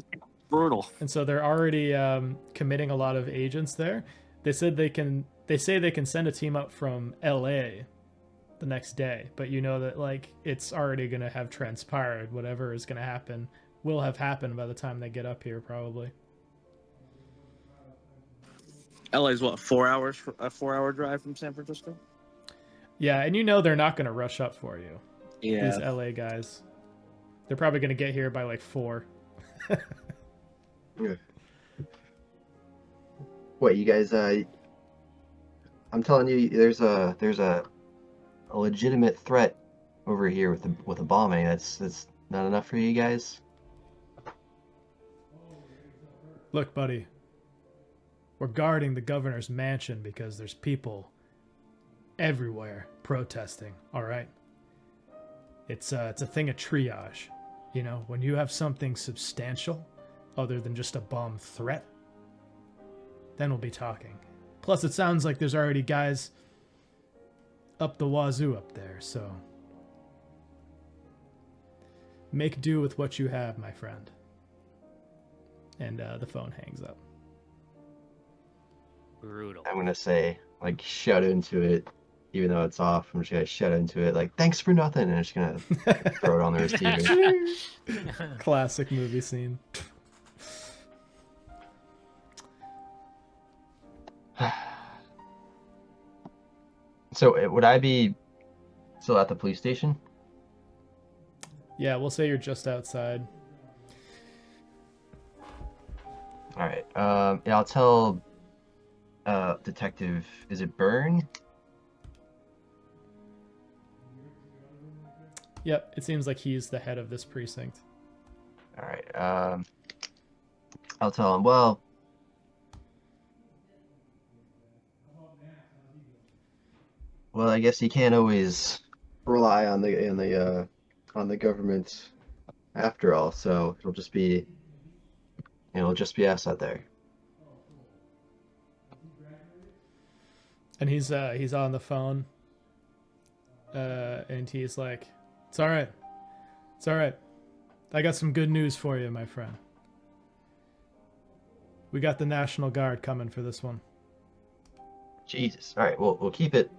Brutal. And so they're already committing a lot of agents there. They said they say they can send a team up from LA the next day, but you know that like it's already going to have transpired. Whatever is going to happen will have happened by the time they get up here probably. LA's what, 4 hours? A 4 hour drive from San Francisco? Yeah, and you know they're not going to rush up for you. Yeah. These LA guys. They're probably going to get here by like 4. Yeah. What you guys? I'm telling you, there's a legitimate threat over here with a bombing. That's not enough for you guys. Look, buddy. We're guarding the governor's mansion because there's people everywhere protesting, all right? It's a thing of triage. You know, when you have something substantial other than just a bomb threat, then we'll be talking. Plus, it sounds like there's already guys up the wazoo up there, so make do with what you have, my friend. And the phone hangs up. Brutal. I'm gonna say like shut into it, even though it's off. I'm just gonna shut into it like thanks for nothing, and I'm just gonna throw it on the receiver. Classic movie scene. So would I be still at the police station? Yeah, we'll say you're just outside. All right. Yeah, I'll tell Detective. Is it Byrne? Yep, it seems like he's the head of this precinct. All right. I'll tell him. Well, I guess you can't always rely on the government after all. So it'll just be us out there. And he's on the phone. And he's like, "It's all right. It's all right. I got some good news for you, my friend. We got the National Guard coming for this one." Jesus. All right. We'll keep it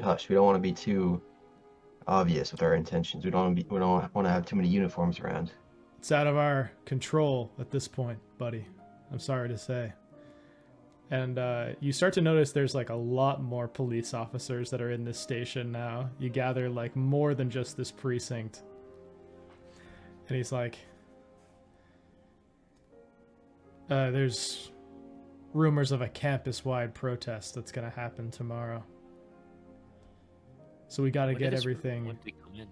hush. We don't want to be too obvious with our intentions. We don't want to have too many uniforms around. It's out of our control at this point, buddy. I'm sorry to say. And you start to notice there's like a lot more police officers that are in this station now. You gather like more than just this precinct. And he's like, there's rumors of a campus-wide protest that's going to happen tomorrow. So we got to get everything When did we come in?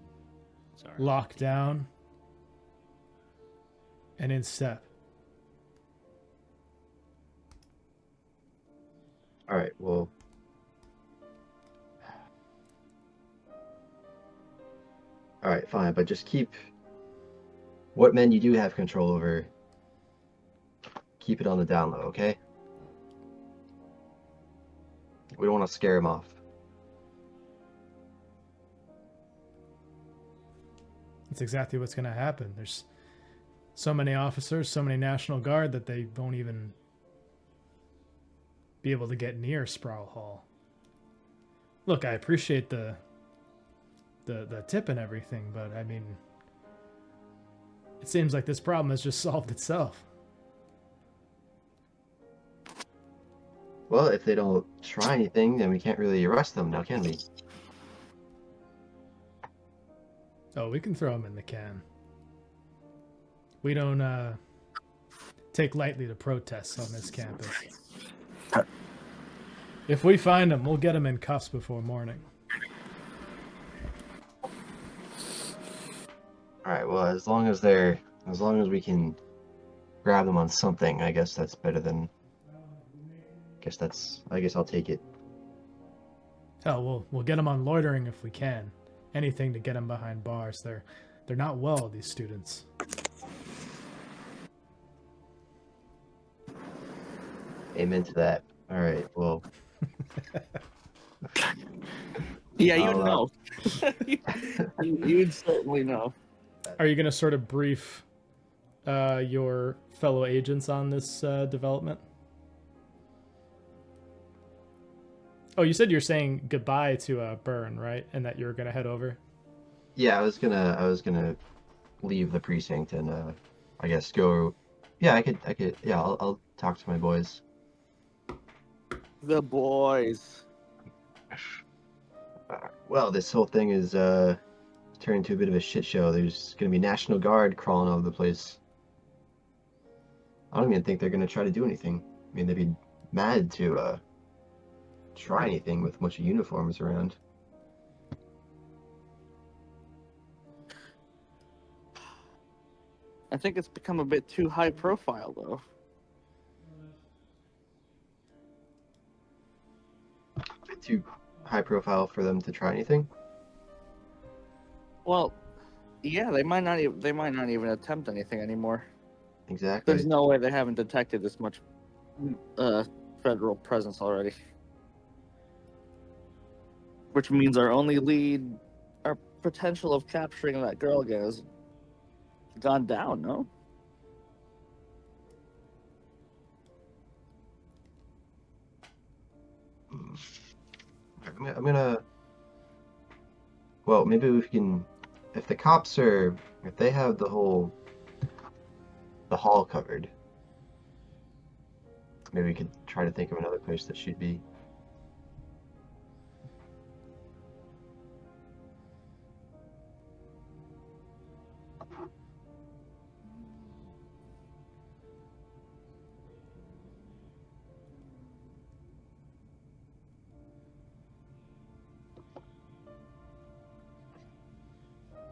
Sorry. locked down and in step. All right. Well, fine, but just keep what men you do have control over. Keep it on the down low, okay? We don't want to scare him off. That's exactly what's going to happen. There's so many officers, so many National Guard that they won't even be able to get near Sproul Hall. Look, I appreciate the tip and everything, but I mean, it seems like this problem has just solved itself. Well, if they don't try anything, then we can't really arrest them now, can we? Oh, we can throw them in the can. We don't take lightly to protests on this campus. If we find them, we'll get them in cuffs before morning. All right. Well, as long as we can grab them on something, I guess that's better than. I guess I'll take it. Hell, we'll get them on loitering if we can. Anything to get them behind bars. They're not well, these students. Amen to that. All right. Well. Yeah, you'd I'll, know. You'd certainly know. Are you going to sort of brief your fellow agents on this development? Oh, you said you're saying goodbye to Byrne, right? And that you're going to head over? Yeah, I was gonna leave the precinct and I guess go. Yeah, I could. Yeah, I'll talk to my boys. The boys. Well, this whole thing is turned into a bit of a shit show. There's gonna be National Guard crawling all over the place. I don't even think they're gonna try to do anything. I mean, they'd be mad to try anything with a bunch of uniforms around. I think it's become a bit too high profile, though. A bit too high profile for them to try anything. Well, yeah, they might not even attempt anything anymore. Exactly. There's no way they haven't detected this much federal presence already. Which means our only lead, our potential of capturing that girl again has gone down, no? I'm gonna. Well, maybe we can. If the cops are, if they have the hall covered, maybe we could try to think of another place that should be.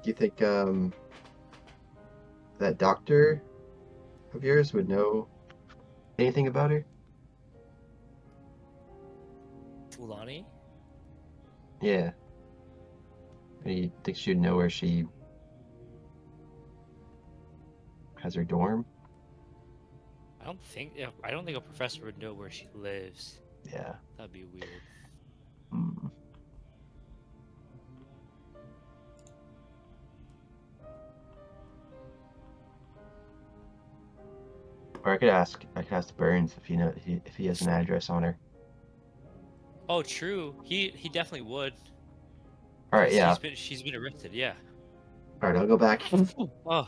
Do you think that doctor of yours would know anything about her? Fulani? Yeah. You think she'd know where she has her dorm? I don't think a professor would know where she lives. Yeah. That'd be weird. Hmm. Or I could ask Burns if if he has an address on her. Oh, true. He definitely would. All right, 'Cause yeah. She's been arrested. Yeah. All right, I'll go back. Oh,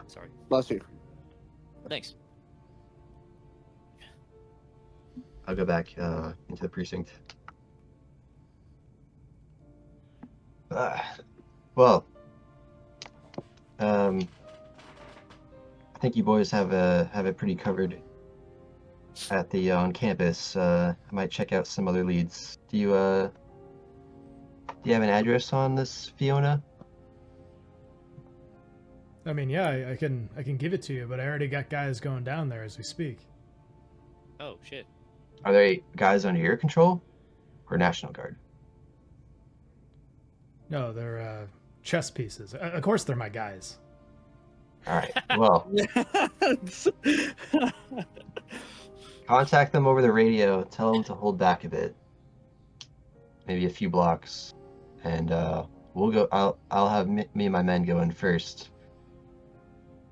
sorry. Bless you. Thanks. I'll go back into the precinct. Well, I think you boys have it pretty covered at the on campus. I might check out some other leads. Do you have an address on this Fiona? I mean, yeah, I can give it to you, but I already got guys going down there as we speak. Oh shit. Are they guys under your control, or National Guard? No, they're chess pieces. Of course, they're my guys. All right. Well, contact them over the radio. Tell them to hold back a bit, maybe a few blocks, and we'll go. I'll have me and my men go in first.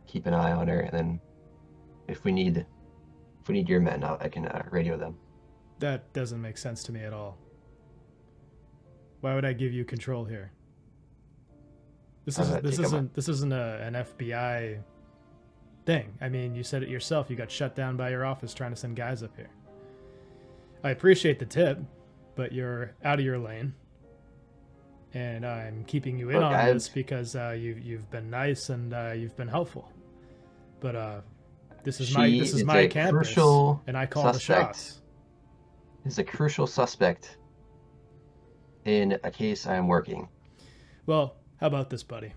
Keep an eye on her, and then if we need your men, I can radio them. That doesn't make sense to me at all. Why would I give you control here? This isn't an FBI thing. I mean, you said it yourself. You got shut down by your office trying to send guys up here. I appreciate the tip, but you're out of your lane, and I'm keeping you in on this because you've been nice and you've been helpful. But this is my campus, and I call the shots. Is a crucial suspect in a case I am working. Well, how about this, buddy?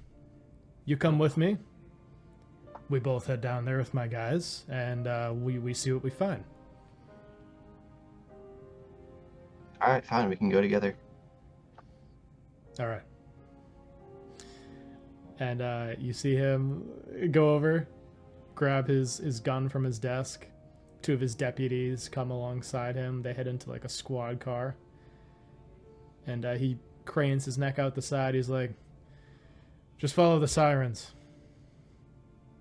You come with me. We both head down there with my guys, and we see what we find. All right, fine. We can go together. All right. And you see him go over, grab his gun from his desk. Two of his deputies come alongside him. They head into like a squad car. And he cranes his neck out the side. He's like, just follow the sirens.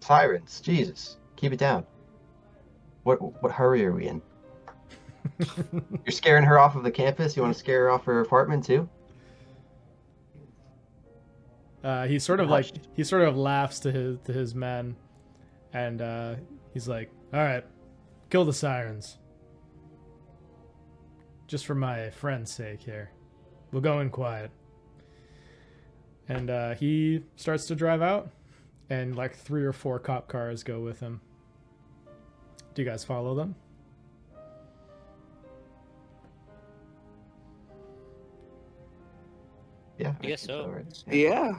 Sirens? Jesus. Keep it down. What hurry are we in? You're scaring her off of the campus? You want to scare her off her apartment too? He sort of laughs to his men, and he's like, all right, kill the sirens. Just for my friend's sake here. We'll go in quiet. And he starts to drive out, and like 3 or 4 cop cars go with him. Do you guys follow them? Yeah. I guess so. Right. Yeah.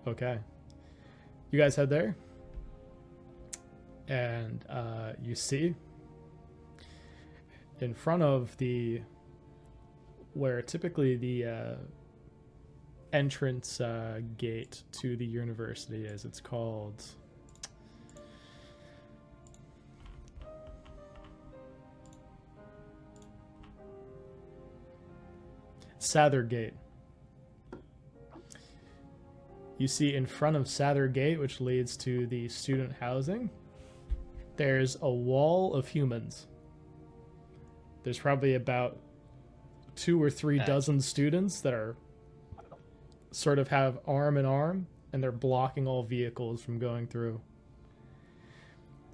Okay. You guys head there, and you see in front of where typically the entrance gate to the university is. It's called Sather Gate. You see in front of Sather Gate, which leads to the student housing, there's a wall of humans. There's probably about 2 or 3 dozen students that are sort of have arm in arm, and they're blocking all vehicles from going through.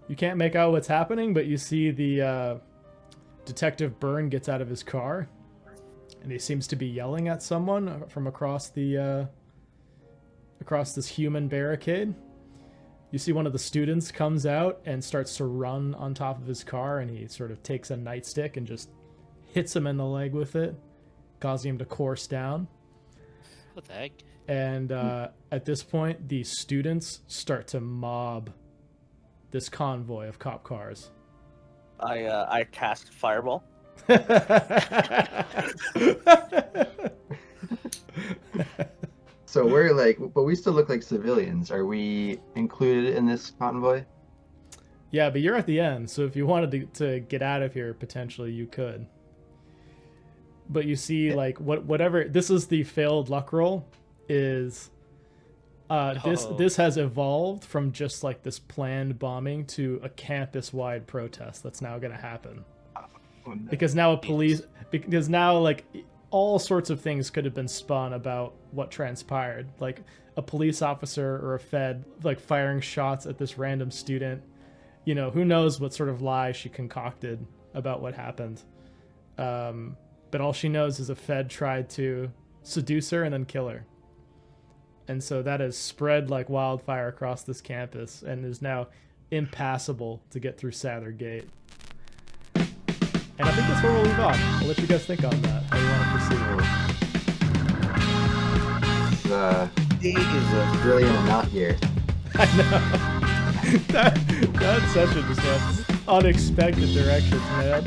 You can't make out what's happening, but you see the Detective Byrne gets out of his car, and he seems to be yelling at someone from across the across this human barricade. You see one of the students comes out and starts to run on top of his car, and he sort of takes a nightstick and just hits him in the leg with it, causing him to course down. What the heck? And at this point, the students start to mob this convoy of cop cars. I cast Fireball. So we're like, but we still look like civilians. Are we included in this convoy? Yeah, but you're at the end, so if you wanted to get out of here, potentially you could. But you see, like, whatever. This is the failed luck roll. Is this has evolved from just like this planned bombing to a campus-wide protest that's now going to happen. Because now because now like all sorts of things could have been spun about what transpired, like a police officer or a fed like firing shots at this random student. You know, who knows what sort of lie she concocted about what happened. But all she knows is a fed tried to seduce her and then kill her. And so that has spread like wildfire across this campus and is now impassable to get through Sather Gate. And I think that's where we'll leave off. I'll let you guys think on that. How you want to proceed? Jesus, brilliant amount here. I know. That's such a just unexpected direction, man.